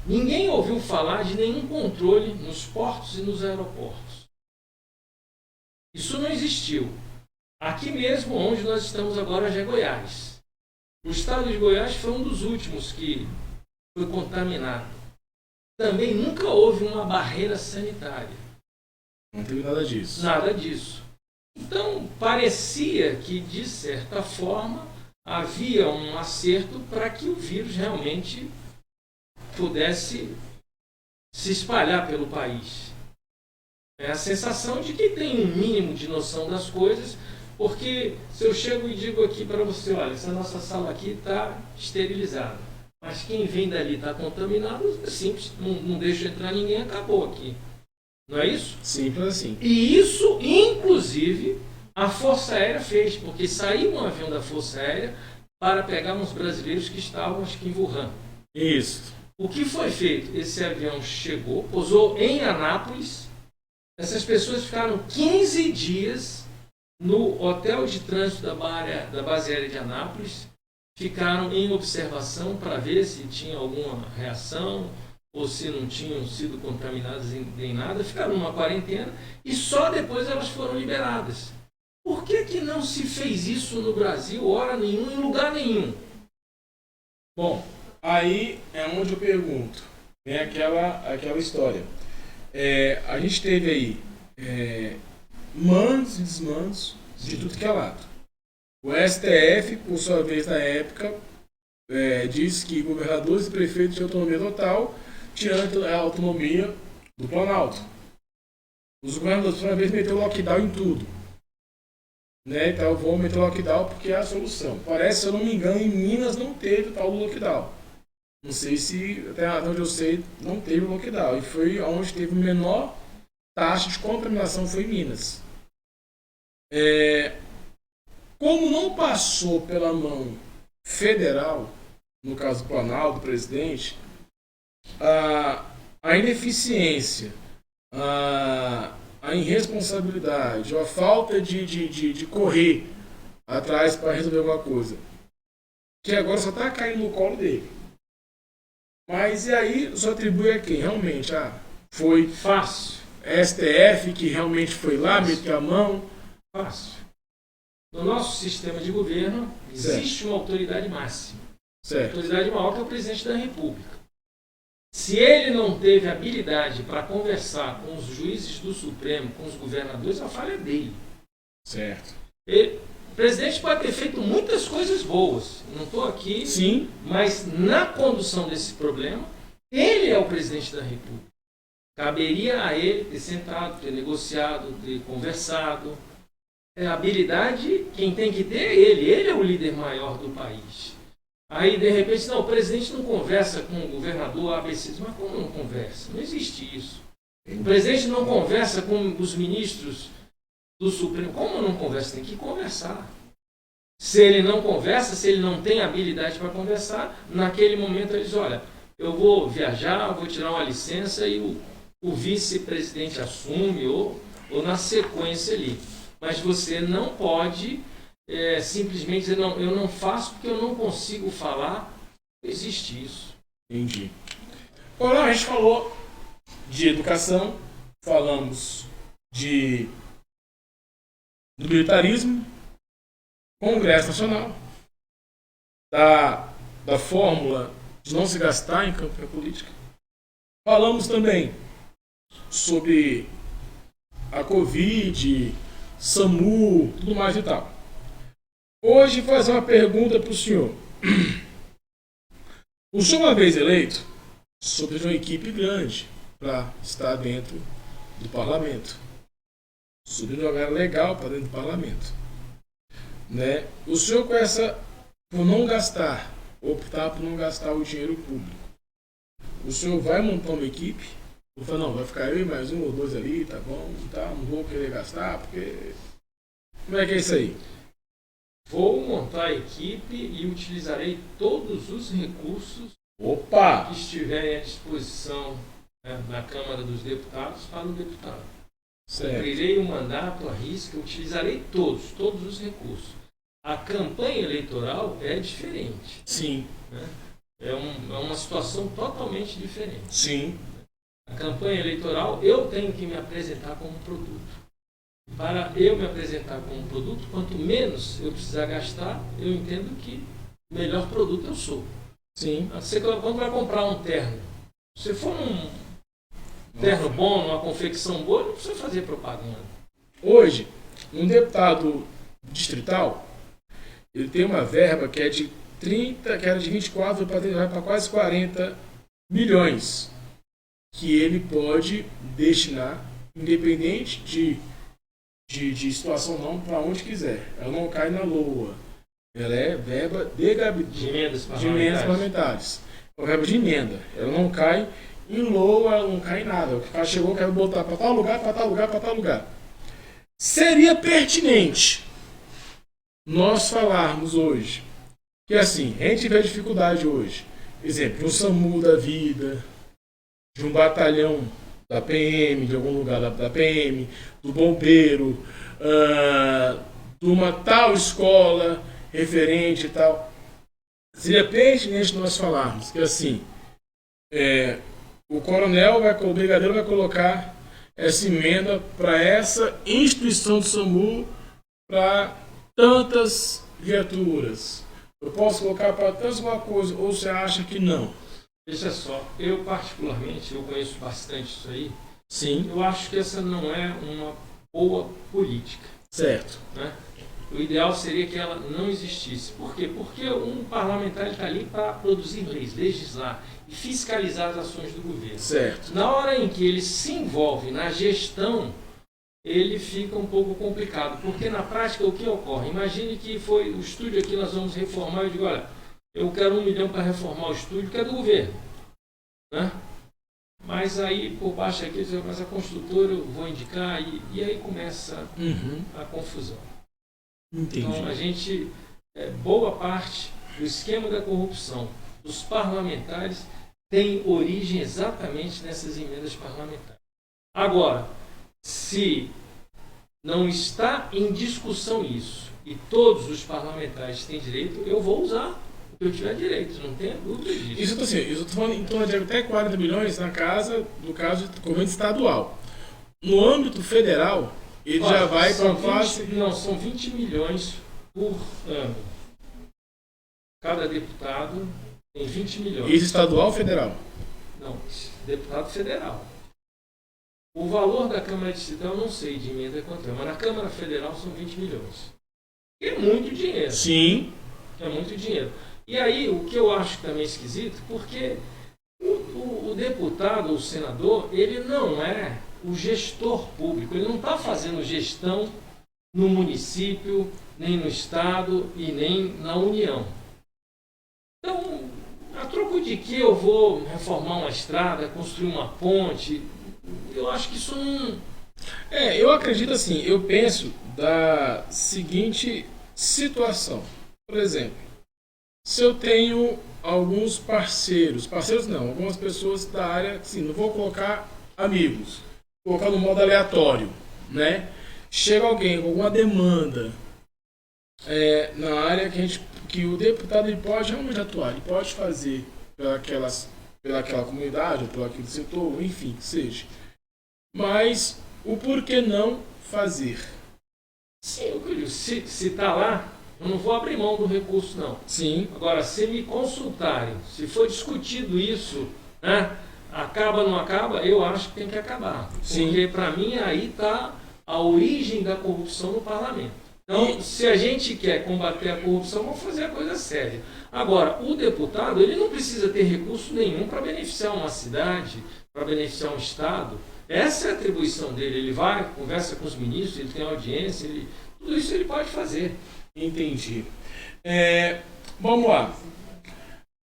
Ninguém ouviu falar de nenhum controle nos portos e nos aeroportos. Isso não existiu. Aqui mesmo, onde nós estamos agora, já é Goiás. O estado de Goiás foi um dos últimos que foi contaminado. Também nunca houve uma barreira sanitária. Não teve nada disso. Nada disso. Então, parecia que, de certa forma, havia um acerto para que o vírus realmente pudesse se espalhar pelo país. É a sensação de que tem um mínimo de noção das coisas, porque se eu chego e digo aqui para você, olha, essa nossa sala aqui está esterilizada, mas quem vem dali está contaminado, é simples, não deixa entrar ninguém, acabou aqui. Não é isso? Simples assim. E isso, inclusive, a Força Aérea fez, porque saiu um avião da Força Aérea para pegar uns brasileiros que estavam, acho que em Wuhan. Isso. O que foi feito? Esse avião chegou, pousou em Anápolis. Essas pessoas ficaram 15 dias no hotel de trânsito da base aérea de Anápolis. Ficaram em observação para ver se tinha alguma reação ou se não tinham sido contaminadas em nada, ficaram numa quarentena e só depois elas foram liberadas. Por que não se fez isso no Brasil, hora nenhuma, em lugar nenhum? Bom, aí é onde eu pergunto, vem aquela história. A gente teve aí mandos e desmandos de tudo que é lado. O STF, por sua vez, na época, disse que governadores e prefeitos tinham autonomia total, tirando a autonomia do Planalto. Os governadores, por uma vez, meteram lockdown em tudo. Né? Então, vão meter lockdown porque é a solução. Parece, se eu não me engano, em Minas não teve tal lockdown. Não sei se, até onde eu sei, não teve lockdown. E foi onde teve menor taxa de contaminação, foi em Minas. Como não passou pela mão federal, no caso do Planalto, do presidente, a ineficiência, a irresponsabilidade, a falta de correr atrás para resolver alguma coisa, que agora só está caindo no colo dele. Mas e aí só atribui a quem? Realmente, foi Fácil. STF que realmente foi lá, meteu a mão. Fácil. No nosso sistema de governo existe uma autoridade máxima. Certo. A autoridade maior que é o presidente da República. Se ele não teve habilidade para conversar com os juízes do Supremo, com os governadores, a falha é dele. Certo. O presidente pode ter feito muitas coisas boas. Não estou aqui. Sim. Mas na condução desse problema, ele é o presidente da República. Caberia a ele ter sentado, ter negociado, ter conversado. A habilidade, quem tem que ter é ele. Ele é o líder maior do país. Aí, de repente, não, o presidente não conversa com o governador ABC. Mas como não conversa? Não existe isso. O presidente não conversa com os ministros do Supremo. Como não conversa? Tem que conversar. Se ele não conversa, se ele não tem habilidade para conversar, naquele momento ele diz, olha, eu vou viajar, vou tirar uma licença e o vice-presidente assume ou na sequência ali. Mas você não pode simplesmente dizer, não, eu não faço porque eu não consigo falar. Não existe isso. Entendi. Agora a gente falou de educação, falamos do militarismo, Congresso Nacional, da fórmula de não se gastar em campanha política. Falamos também sobre a Covid, SAMU, tudo mais e tal. Hoje vou fazer uma pergunta para o senhor. O senhor, uma vez eleito, sobre uma equipe grande para estar dentro do parlamento. Sobre uma galera legal para dentro do parlamento. Né? O senhor com essa, por não gastar, optar por não gastar o dinheiro público, o senhor vai montar uma equipe? Ou fala, não, vai ficar eu e mais um ou dois ali, tá bom, tá, não vou querer gastar, porque... Como é que é isso aí? Vou montar a equipe e utilizarei todos os recursos que estiverem à disposição na Câmara dos Deputados para o deputado. Cumprirei o mandato à risca, utilizarei todos os recursos. A campanha eleitoral é diferente. Sim. Né? É uma situação totalmente diferente. Sim. A campanha eleitoral, eu tenho que me apresentar como produto. Para eu me apresentar como produto, quanto menos eu precisar gastar, eu entendo que melhor produto eu sou. Sim. Você, quando vai comprar um terno, se for um terno bom, uma confecção boa, não precisa fazer propaganda. Hoje, um deputado distrital, ele tem uma verba que é de 30, que era de 24, vai para quase 40 milhões, que ele pode destinar, independente de situação não, para onde quiser. Ela não cai na LOA. Ela é verba de emendas parlamentares. É uma verba de emenda. Ela não cai em LOA, ela não cai em nada. O cara chegou, quer botar para tal lugar, para tal lugar, para tal lugar. Seria pertinente nós falarmos hoje que, assim, a gente tiver dificuldade hoje, exemplo, de um SAMU da vida, de um batalhão da PM, de algum lugar da PM, do bombeiro, de uma tal escola referente e tal. Seria pertinente nós falarmos que, assim, o coronel, o brigadeiro vai colocar essa emenda para essa instituição do SAMU para tantas viaturas. Eu posso colocar para tantas alguma coisa, ou você acha que não? Veja só, eu particularmente, eu conheço bastante isso aí. Sim. Eu acho que essa não é uma boa política. Certo. Né? O ideal seria que ela não existisse. Por quê? Porque um parlamentar está ali para produzir leis, legislar e fiscalizar as ações do governo. Certo. Na hora em que ele se envolve na gestão, ele fica um pouco complicado. Porque na prática o que ocorre? Imagine que foi o estúdio aqui, nós vamos reformar, eu digo, olha, eu quero 1 milhão para reformar o estúdio, que é do governo. Né? Mas aí, por baixo aqui, mas a construtora eu vou indicar, e aí começa a confusão. Entendi. Então, a gente, boa parte do esquema da corrupção dos parlamentares tem origem exatamente nessas emendas parlamentares. Agora, se não está em discussão isso, e todos os parlamentares têm direito, eu vou usar o que eu tiver direito, não tenha dúvida disso. Isso eu estou falando em torno de até 40 milhões no caso do governo estadual. No âmbito federal, ele já vai para quase... Não, são 20 milhões por ano. Cada deputado tem 20 milhões. Isso estadual ou federal? Não, deputado federal. O valor da Câmara Distrital eu não sei de emenda quanto é, mas na Câmara Federal são 20 milhões. É muito dinheiro. Sim. É muito dinheiro. E aí, o que eu acho também esquisito, porque o deputado, o senador, ele não é o gestor público, ele não está fazendo gestão no município, nem no estado e nem na União. Então, a troco de que eu vou reformar uma estrada, construir uma ponte, eu acho que isso não... Eu acredito assim, eu penso da seguinte situação. Por exemplo, se eu tenho alguns parceiros não, algumas pessoas da área, assim, não vou colocar amigos, colocar no modo aleatório, né? Chega alguém com alguma demanda na área que o deputado ele pode realmente atuar, ele pode fazer pelaquela comunidade, ou pelo aquele setor, enfim, que seja. Mas o porquê não fazer? Sim, se está lá, eu não vou abrir mão do recurso, não. Sim. Agora, se me consultarem, se for discutido isso, né, acaba ou não acaba, eu acho que tem que acabar. Sim. Porque, para mim, aí está a origem da corrupção no parlamento. Então, se a gente quer combater a corrupção, vamos fazer a coisa séria. Agora, o deputado, ele não precisa ter recurso nenhum para beneficiar uma cidade, para beneficiar um estado. Essa é a atribuição dele. Ele vai, conversa com os ministros, ele tem audiência, tudo isso ele pode fazer. Entendi. Vamos lá.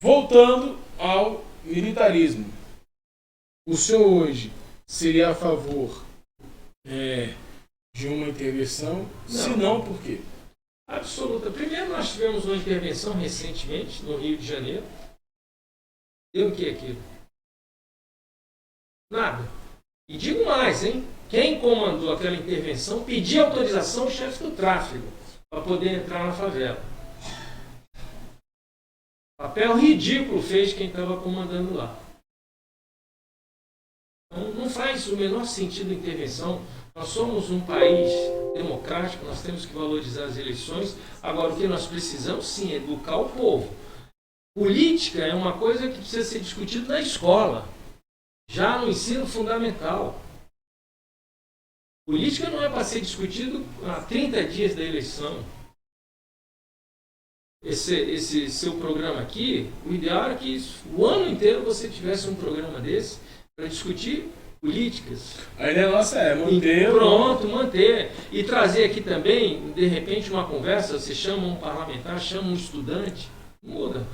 Voltando ao militarismo. O senhor hoje seria a favor de uma intervenção? Não. Se não, por quê? Absoluta. Primeiro, nós tivemos uma intervenção recentemente no Rio de Janeiro. Deu o que aquilo? Nada. E digo mais, hein? Quem comandou aquela intervenção pediu autorização ao chefe do tráfego para poder entrar na favela. Papel ridículo fez quem estava comandando lá. Então, não faz o menor sentido a intervenção. Nós somos um país democrático, nós temos que valorizar as eleições. Agora, o que nós precisamos, sim, é educar o povo. Política é uma coisa que precisa ser discutida na escola, já no ensino fundamental. Política não é para ser discutido há 30 dias da eleição. Esse seu programa aqui, o ideal é que o ano inteiro você tivesse um programa desse para discutir políticas. A ideia nossa é manter. Pronto, manter. E trazer aqui também, de repente, uma conversa, você chama um parlamentar, chama um estudante, muda.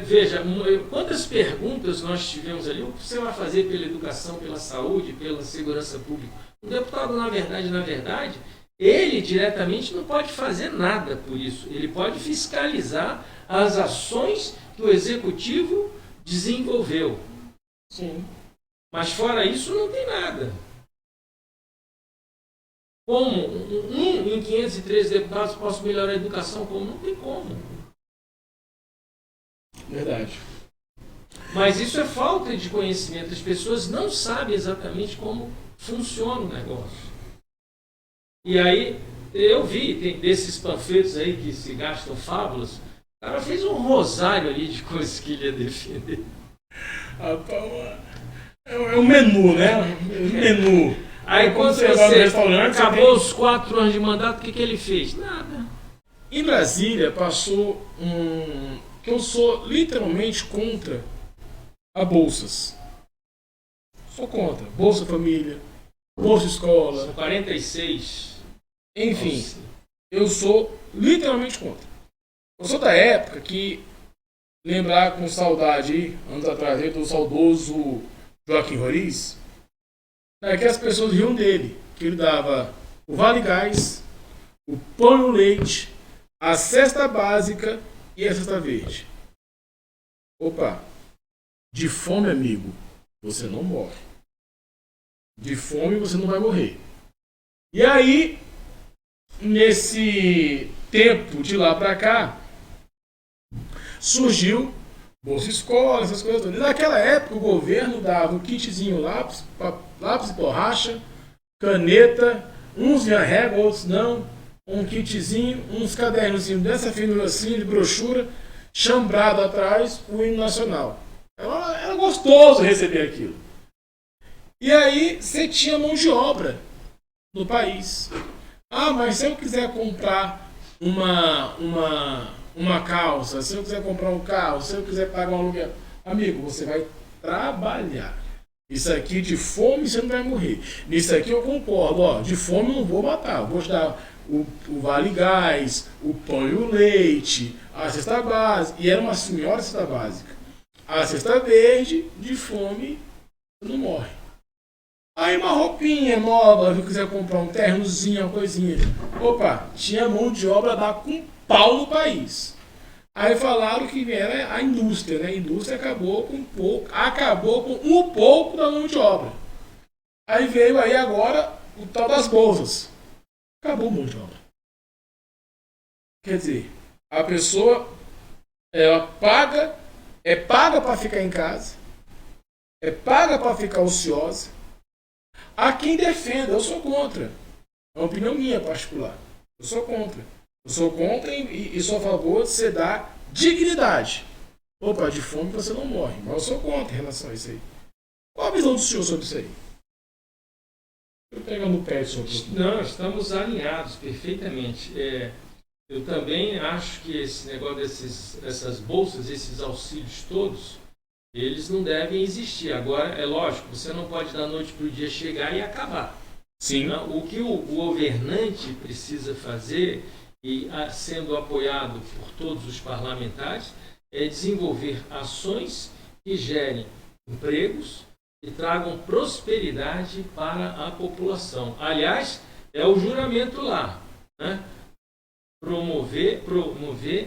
Veja, quantas perguntas nós tivemos ali, o que você vai fazer pela educação, pela saúde, pela segurança pública? O deputado, na verdade, ele diretamente não pode fazer nada por isso. Ele pode fiscalizar as ações que o executivo desenvolveu. Sim. Mas fora isso não tem nada. Como em 513 deputados posso melhorar a educação? Como? Não tem como. Verdade. Mas isso é falta de conhecimento. As pessoas não sabem exatamente como funciona o negócio. E aí, eu vi, tem desses panfletos aí que se gastam fábulas, o cara fez um rosário ali de coisas que ele ia defender. É um menu, né? Menu. Aí quando você acabou os 4 anos de mandato, o que ele fez? Nada. Em Brasília passou que eu sou literalmente contra a bolsas. Sou contra. Bolsa Família, Bolsa Escola. São 46. Enfim, Nossa. Eu sou literalmente contra. Eu sou da época que, lembrar com saudade aí, anos atrás, do saudoso Joaquim Roriz, que as pessoas riam dele, que ele dava o Vale Gás, o pão e o leite, a cesta básica e a cesta verde. Opa, de fome, amigo, você não morre. De fome você não vai morrer. E aí, nesse tempo de lá para cá, surgiu Bolsa Escola, essas coisas todas. E naquela época o governo dava um kitzinho lápis e borracha, caneta, uns vinha régua, outros não, um kitzinho, uns cadernozinhos dessa finura assim, de brochura, chambrado atrás, o hino nacional. Era gostoso receber aquilo. E aí você tinha mão de obra no país. Ah, mas se eu quiser comprar uma calça, se eu quiser comprar um carro, se eu quiser pagar um aluguel, amigo, você vai trabalhar. Isso aqui de fome você não vai morrer. Nisso aqui eu concordo, de fome eu não vou matar. Eu vou te dar o Vale Gás, o pão e o leite, a cesta básica. E era uma senhora cesta básica. A cesta verde, de fome, você não morre. Aí uma roupinha nova, se eu quiser comprar um ternozinho, uma coisinha. Opa, tinha mão de obra a dar com pau no país. Aí falaram que era a indústria, né? A indústria acabou com um pouco da mão de obra. Aí veio aí agora o tal das bolsas. Acabou o mão de obra. Quer dizer, a pessoa ela é paga para ficar em casa, é paga para ficar ociosa. Há quem defenda, eu sou contra. É uma opinião minha particular. Eu sou contra. Eu sou contra e sou a favor de você dar dignidade. Opa, de fome você não morre. Mas eu sou contra em relação a isso aí. Qual a visão do senhor sobre isso aí? Eu pego no pé do senhor. Não, estamos alinhados perfeitamente. Eu também acho que esse negócio dessas bolsas, esses auxílios todos, eles não devem existir. Agora, é lógico, você não pode da noite para o dia chegar e acabar. Sim. Não, o que o governante precisa fazer, e sendo apoiado por todos os parlamentares, é desenvolver ações que gerem empregos e tragam prosperidade para a população. Aliás, é o juramento lá, né? Promover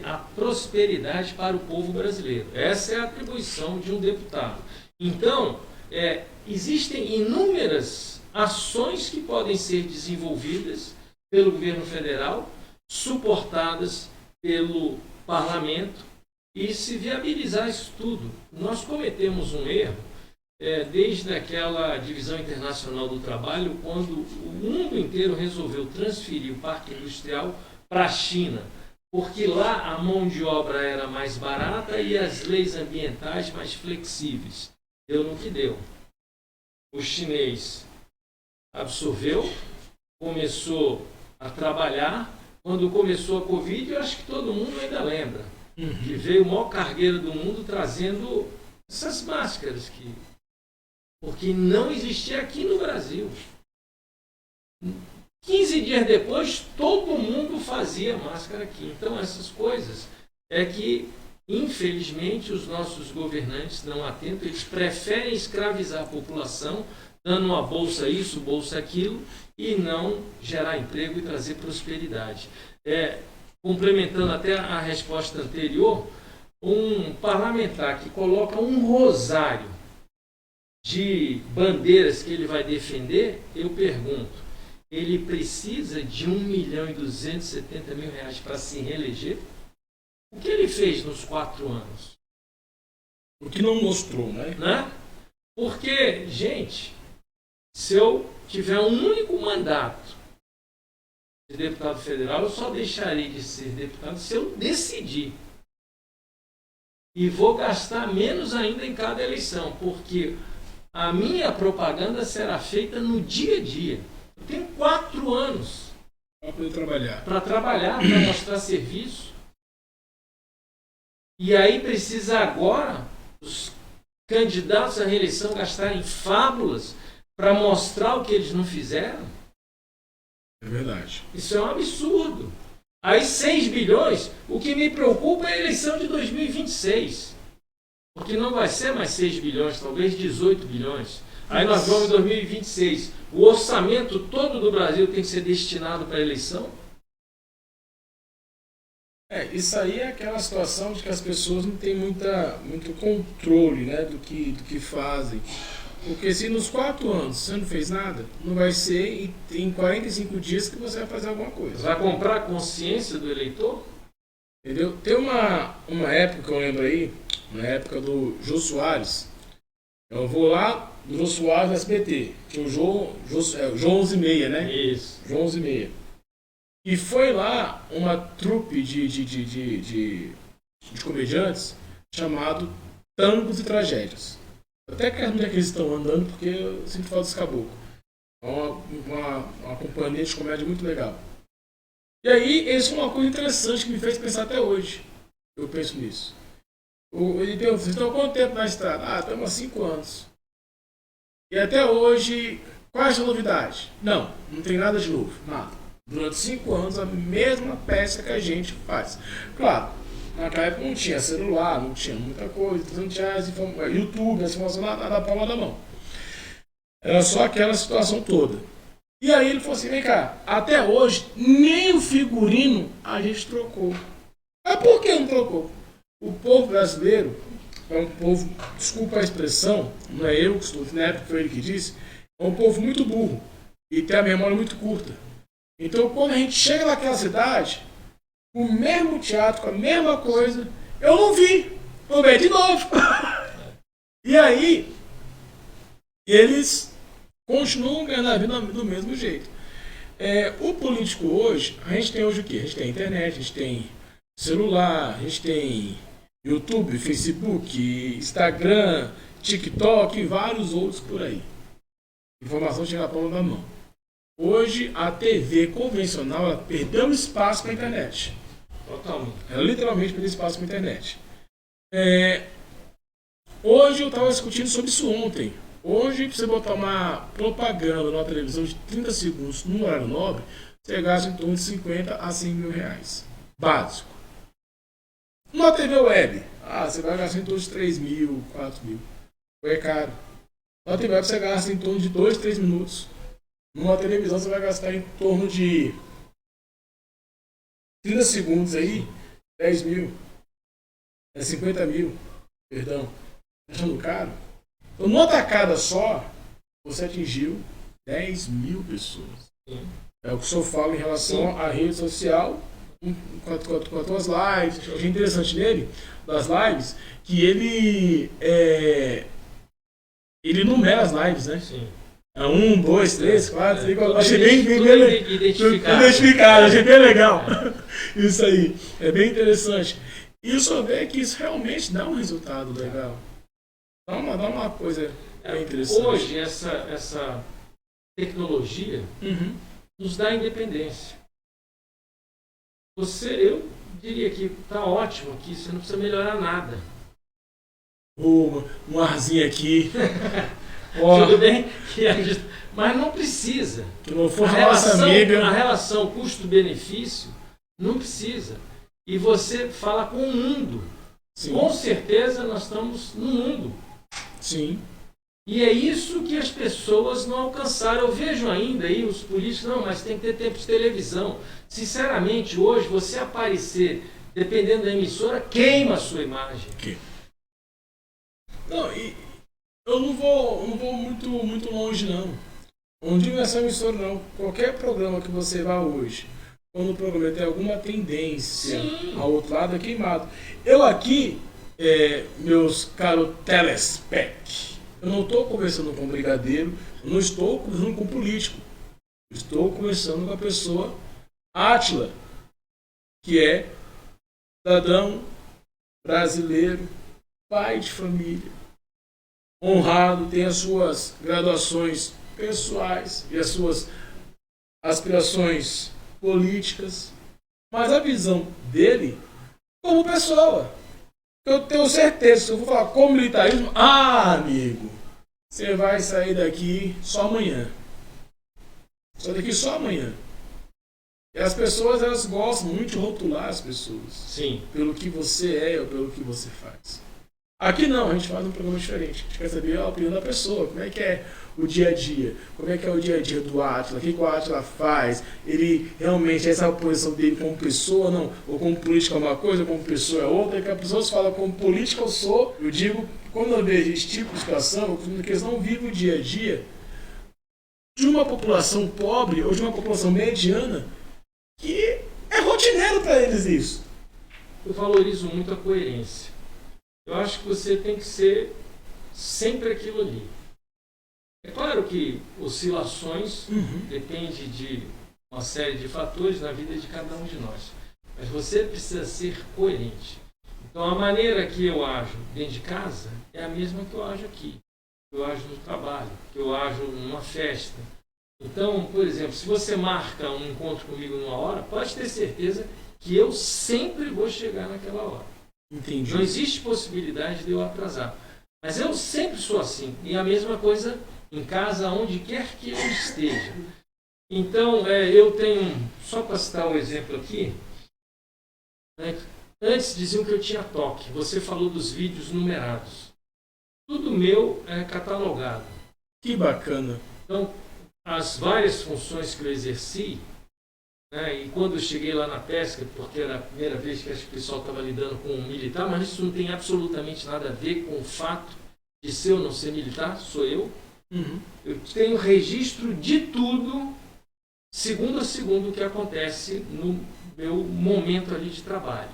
a prosperidade para o povo brasileiro. Essa é a atribuição de um deputado. Então, existem inúmeras ações que podem ser desenvolvidas pelo governo federal, suportadas pelo parlamento, e se viabilizar isso tudo. Nós cometemos um erro desde aquela divisão internacional do trabalho, quando o mundo inteiro resolveu transferir o parque industrial para a China, porque lá a mão de obra era mais barata e as leis ambientais mais flexíveis. Deu no que deu. O chinês absorveu, começou a trabalhar. Quando começou a Covid, eu acho que todo mundo ainda lembra, que veio o maior cargueiro do mundo trazendo essas máscaras, porque não existia aqui no Brasil. 15 dias depois, todo mundo fazia máscara aqui. Então, essas coisas é que, infelizmente, os nossos governantes não atentam. Eles preferem escravizar a população, dando uma bolsa isso, bolsa aquilo, e não gerar emprego e trazer prosperidade. Complementando até a resposta anterior, um parlamentar que coloca um rosário de bandeiras que ele vai defender, eu pergunto, ele precisa de R$1.270.000 para se reeleger? O que ele fez nos 4 anos? O que não mostrou, né? Porque, gente, se eu tiver um único mandato de deputado federal, eu só deixarei de ser deputado se eu decidir. E vou gastar menos ainda em cada eleição, porque a minha propaganda será feita no dia a dia. Eu tenho 4 anos para poder trabalhar. Para trabalhar, para mostrar serviço. E aí precisa agora os candidatos à reeleição gastarem fábulas para mostrar o que eles não fizeram. É verdade. Isso é um absurdo. Aí 6 bilhões, o que me preocupa é a eleição de 2026. Porque não vai ser mais 6 bilhões, talvez 18 bilhões. Aí nós vamos em 2026. O orçamento todo do Brasil tem que ser destinado para a eleição? Isso aí é aquela situação de que as pessoas não têm muito controle, né, do que fazem. Porque se nos 4 anos você não fez nada, não vai ser em 45 dias que você vai fazer alguma coisa. Vai comprar a consciência do eleitor? Entendeu? Tem uma época que eu lembro aí, na época do Jô Soares. Eu vou lá do Jô Soares no SBT, que é o Jô 11h30, né? Isso. Jô 11h30. E foi lá uma trupe de comediantes chamado Tangos e Tragédias. Até quero onde é que eles estão andando, porque eu sempre falo desse caboclo. É uma companhia de comédia muito legal. E aí, eles foi uma coisa interessante que me fez pensar até hoje. Eu penso nisso. Ele perguntou, vocês estão há quanto tempo na estrada? Estamos há 5 anos. E até hoje, qual é a novidade? Não tem nada de novo, nada. Durante 5 anos, a mesma peça que a gente faz. Claro, naquela época não tinha celular, não tinha muita coisa, não tinha YouTube, as informações na palma da mão. Era só aquela situação toda. E aí ele falou assim, vem cá, até hoje, nem o figurino a gente trocou. Mas por que não trocou? O povo brasileiro é um povo, desculpa a expressão, não é eu que estou, na época foi ele que disse, é um povo muito burro e tem a memória muito curta. Então, quando a gente chega naquela cidade, o mesmo teatro, com a mesma coisa, eu não vi. Vou ver de novo. E aí, eles continuam ganhando a vida do mesmo jeito. O político hoje, a gente tem hoje o quê? A gente tem internet, a gente tem celular, a gente tem YouTube, Facebook, Instagram, TikTok e vários outros por aí. Informação chega na palma da mão. Hoje, a TV convencional ela perdeu espaço para a internet. Totalmente. Ela literalmente perdeu espaço para a internet. Hoje eu estava discutindo sobre isso ontem. Hoje, para você botar uma propaganda numa televisão de 30 segundos num horário nobre, você gasta em torno de 50 a 100 mil reais. Básico. Numa TV web, você vai gastar em torno de 3 mil, 4 mil. É caro. Numa TV web você gasta em torno de 2, 3 minutos. Numa televisão você vai gastar em torno de 30 segundos aí, 10 mil. 50 mil. Perdão. Achando caro? Então, numa tacada só, você atingiu 10 mil pessoas. Sim. É o que o senhor fala em relação à rede social, com as tuas lives. Eu achei interessante nele, das lives, que ele numera as lives, né? Sim. 1, 2, 3, 4, 5. Eu achei bem identificado. Achei bem legal. Isso aí. É bem interessante. E o senhor vê que isso realmente dá um resultado legal. Dá uma coisa bem interessante. Hoje, essa tecnologia nos dá independência. Eu diria que está ótimo aqui, você não precisa melhorar nada. Um arzinho aqui. Tudo bem? Mas não precisa. Que não for nossa amiga. A relação custo-benefício não precisa. E você fala com o mundo. Sim. Com certeza nós estamos no mundo. Sim. E é isso que as pessoas não alcançaram. Eu vejo ainda aí os políticos, não, mas tem que ter tempo de televisão. Sinceramente, hoje, você aparecer, dependendo da emissora, queima a sua imagem. Não, e eu não vou muito longe, não. Não digo essa emissora, não. Qualquer programa que você vá hoje, quando o programa tem alguma tendência ao outro lado, é queimado. Eu aqui, meus caros telespec, eu não estou conversando com um brigadeiro, eu não estou conversando com um político. Eu estou conversando com a pessoa Átila, que é cidadão brasileiro, pai de família, honrado, tem as suas graduações pessoais e as suas aspirações políticas, mas a visão dele como pessoa. Eu tenho certeza, se eu for falar como militarismo, amigo, você vai sair daqui só amanhã. Só daqui só amanhã. E as pessoas, elas gostam muito de rotular as pessoas. Sim. Pelo que você é ou pelo que você faz. Aqui não, a gente faz um programa diferente. A gente quer saber a opinião da pessoa, como é que é o dia a dia, como é que é o dia a dia do Átila, o que o Átila faz, ele realmente, essa é a posição dele como pessoa, não, ou como política é uma coisa, como pessoa é outra, e que a pessoa fala como política eu sou, eu digo, quando eu vejo esse tipo de situação, que eles não vivem o dia a dia de uma população pobre ou de uma população mediana, que é rotineiro para eles isso. Eu valorizo muito a coerência. Eu acho que você tem que ser sempre aquilo ali. É claro que oscilações dependem de uma série de fatores na vida de cada um de nós. Mas você precisa ser coerente. Então a maneira que eu ajo dentro de casa é a mesma que eu ajo aqui. Que eu ajo no trabalho, que eu ajo numa festa. Então, por exemplo, se você marca um encontro comigo numa hora, pode ter certeza que eu sempre vou chegar naquela hora. Entendi. Não existe possibilidade de eu atrasar. Mas eu sempre sou assim. E a mesma coisa em casa, onde quer que eu esteja. Então, eu tenho, só para citar um exemplo aqui, antes diziam que eu tinha toque. Você falou dos vídeos numerados. Tudo meu é catalogado. Que bacana. Então, as várias funções que eu exerci, e quando eu cheguei lá na pesca, porque era a primeira vez que acho que o pessoal estava lidando com um militar, mas isso não tem absolutamente nada a ver com o fato de ser ou não ser militar, sou eu. Eu tenho registro de tudo, segundo a segundo, o que acontece no meu momento ali de trabalho.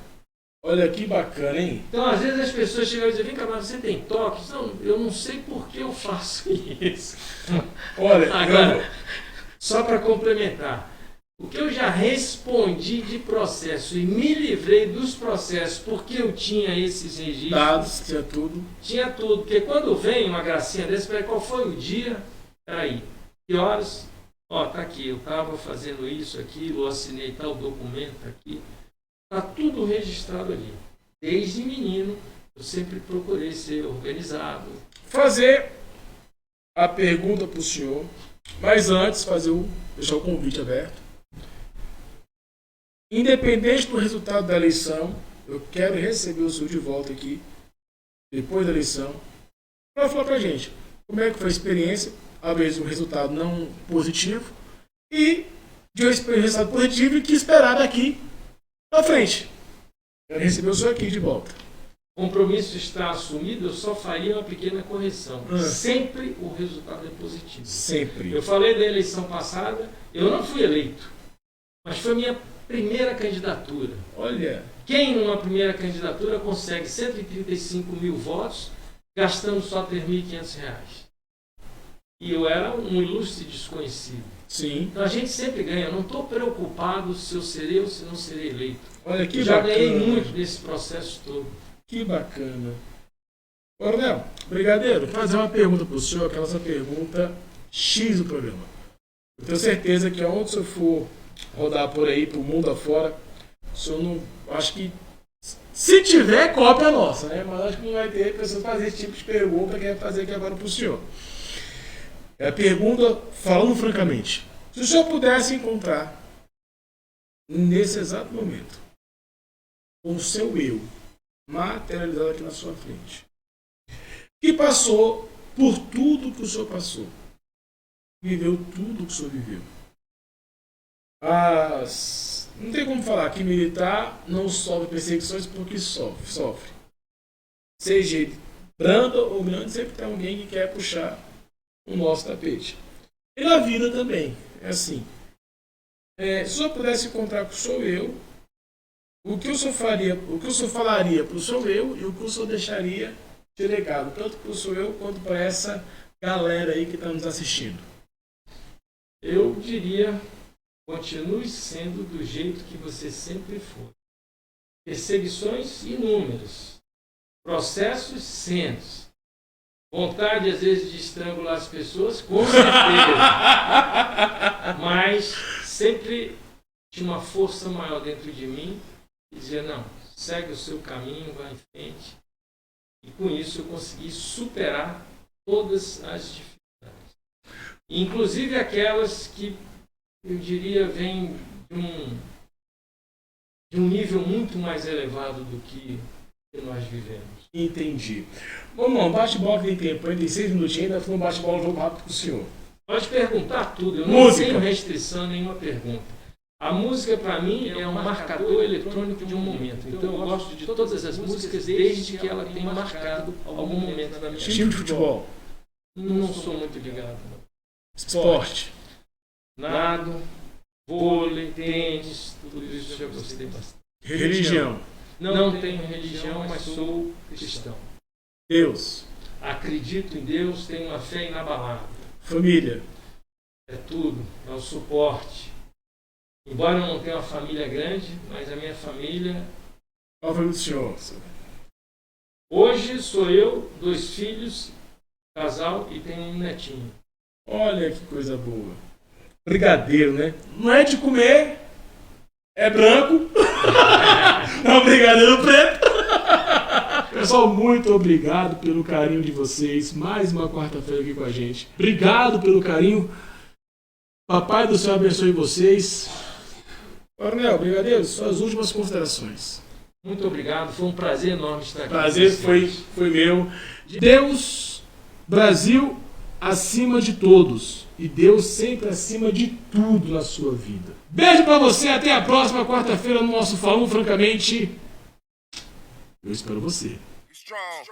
Olha que bacana, hein? Então, às vezes as pessoas chegam e dizem, vem cá, mas você tem toque? Não, eu não sei por que eu faço isso. Olha, agora, só para complementar, o que eu já respondi de processo e me livrei dos processos porque eu tinha esses registros. Dados, tinha tudo. Tinha tudo, porque quando vem uma gracinha desse, qual foi o dia? Peraí, que horas? Ó, tá aqui, eu estava fazendo isso, aquilo, eu assinei tal documento aqui. Está tudo registrado ali. Desde menino, eu sempre procurei ser organizado. Fazer a pergunta para o senhor, mas antes deixar o convite aberto. Independente do resultado da eleição, eu quero receber o senhor de volta aqui, depois da eleição, para falar para a gente como é que foi a experiência, às vezes um resultado não positivo, e de um resultado positivo e que esperar daqui para frente. Quero receber o senhor aqui de volta. O compromisso está assumido, eu só faria uma pequena correção. Sempre o resultado é positivo. Sempre. Eu falei da eleição passada, eu não fui eleito, mas foi minha primeira candidatura. Olha. Quem numa primeira candidatura consegue 135 mil votos gastando só R$3.500? E eu era um ilustre desconhecido. Sim. Então a gente sempre ganha. Eu não estou preocupado se eu serei ou se não serei eleito. Olha que já bacana. Ganhei muito desse processo todo. Que bacana. Coronel, brigadeiro, vou fazer uma pergunta para o senhor, aquela nossa pergunta X do programa. Eu tenho certeza que aonde o senhor for rodar por aí, pro mundo afora, o senhor não... Acho que se tiver, cópia nossa, né? Mas acho que não vai ter pessoas fazer esse tipo de pergunta que é fazer aqui agora pro senhor. É a pergunta, falando francamente, se o senhor pudesse encontrar, nesse exato momento, com o seu eu materializado aqui na sua frente, que passou por tudo que o senhor passou, viveu tudo que o senhor viveu. Não tem como falar que militar não sofre perseguições porque sofre. Seja branda ou grande, sempre tem alguém que quer puxar o nosso tapete. E na vida também, é assim. Se o senhor pudesse encontrar com o seu eu, o que o senhor faria, o que o senhor falaria para o seu eu e o que o senhor deixaria de legado, tanto para o seu eu quanto para essa galera aí que está nos assistindo? Eu diria, continue sendo do jeito que você sempre foi. Perseguições inúmeras, processos cenos, vontade às vezes de estrangular as pessoas, com certeza, mas sempre tinha uma força maior dentro de mim e dizia, não, segue o seu caminho, vai em frente. E com isso eu consegui superar todas as dificuldades. Inclusive aquelas que, eu diria, vêm de um nível muito mais elevado do que nós vivemos. Entendi. Bom, bate-bola que tem tempo, ainda tem 6 minutinhos, ainda foi um bate-bola, um jogo rápido com o senhor. Pode perguntar tudo, eu não tenho restrição a nenhuma pergunta. A música, para mim, é um marcador eletrônico de um momento. Então, eu gosto de todas as músicas desde que ela tenha marcado algum momento da minha vida. Time de futebol? Não sou muito ligado. Não. Esporte? Nado, vôlei, tênis, tudo isso eu já gostei bastante. Religião? Não tenho religião, mas sou cristão. Deus? Acredito em Deus, tenho uma fé inabalável. Família? É tudo, é o suporte. Embora eu não tenha uma família grande, mas a minha família... Qual foi o senhor? Hoje sou eu, 2 filhos, casal e tenho um netinho. Olha que coisa boa. Brigadeiro, né? Não é de comer, é branco. Não, brigadeiro preto. Pessoal, muito obrigado pelo carinho de vocês. Mais uma quarta-feira aqui com a gente. Obrigado pelo carinho. Papai do céu abençoe vocês. Coronel, brigadeiro, suas últimas considerações. Muito obrigado, foi um prazer enorme estar aqui. Prazer foi meu. Deus, Brasil acima de todos. E Deus sempre acima de tudo na sua vida. Beijo pra você, até a próxima quarta-feira no nosso Falando Francamente. Eu espero você. Strong.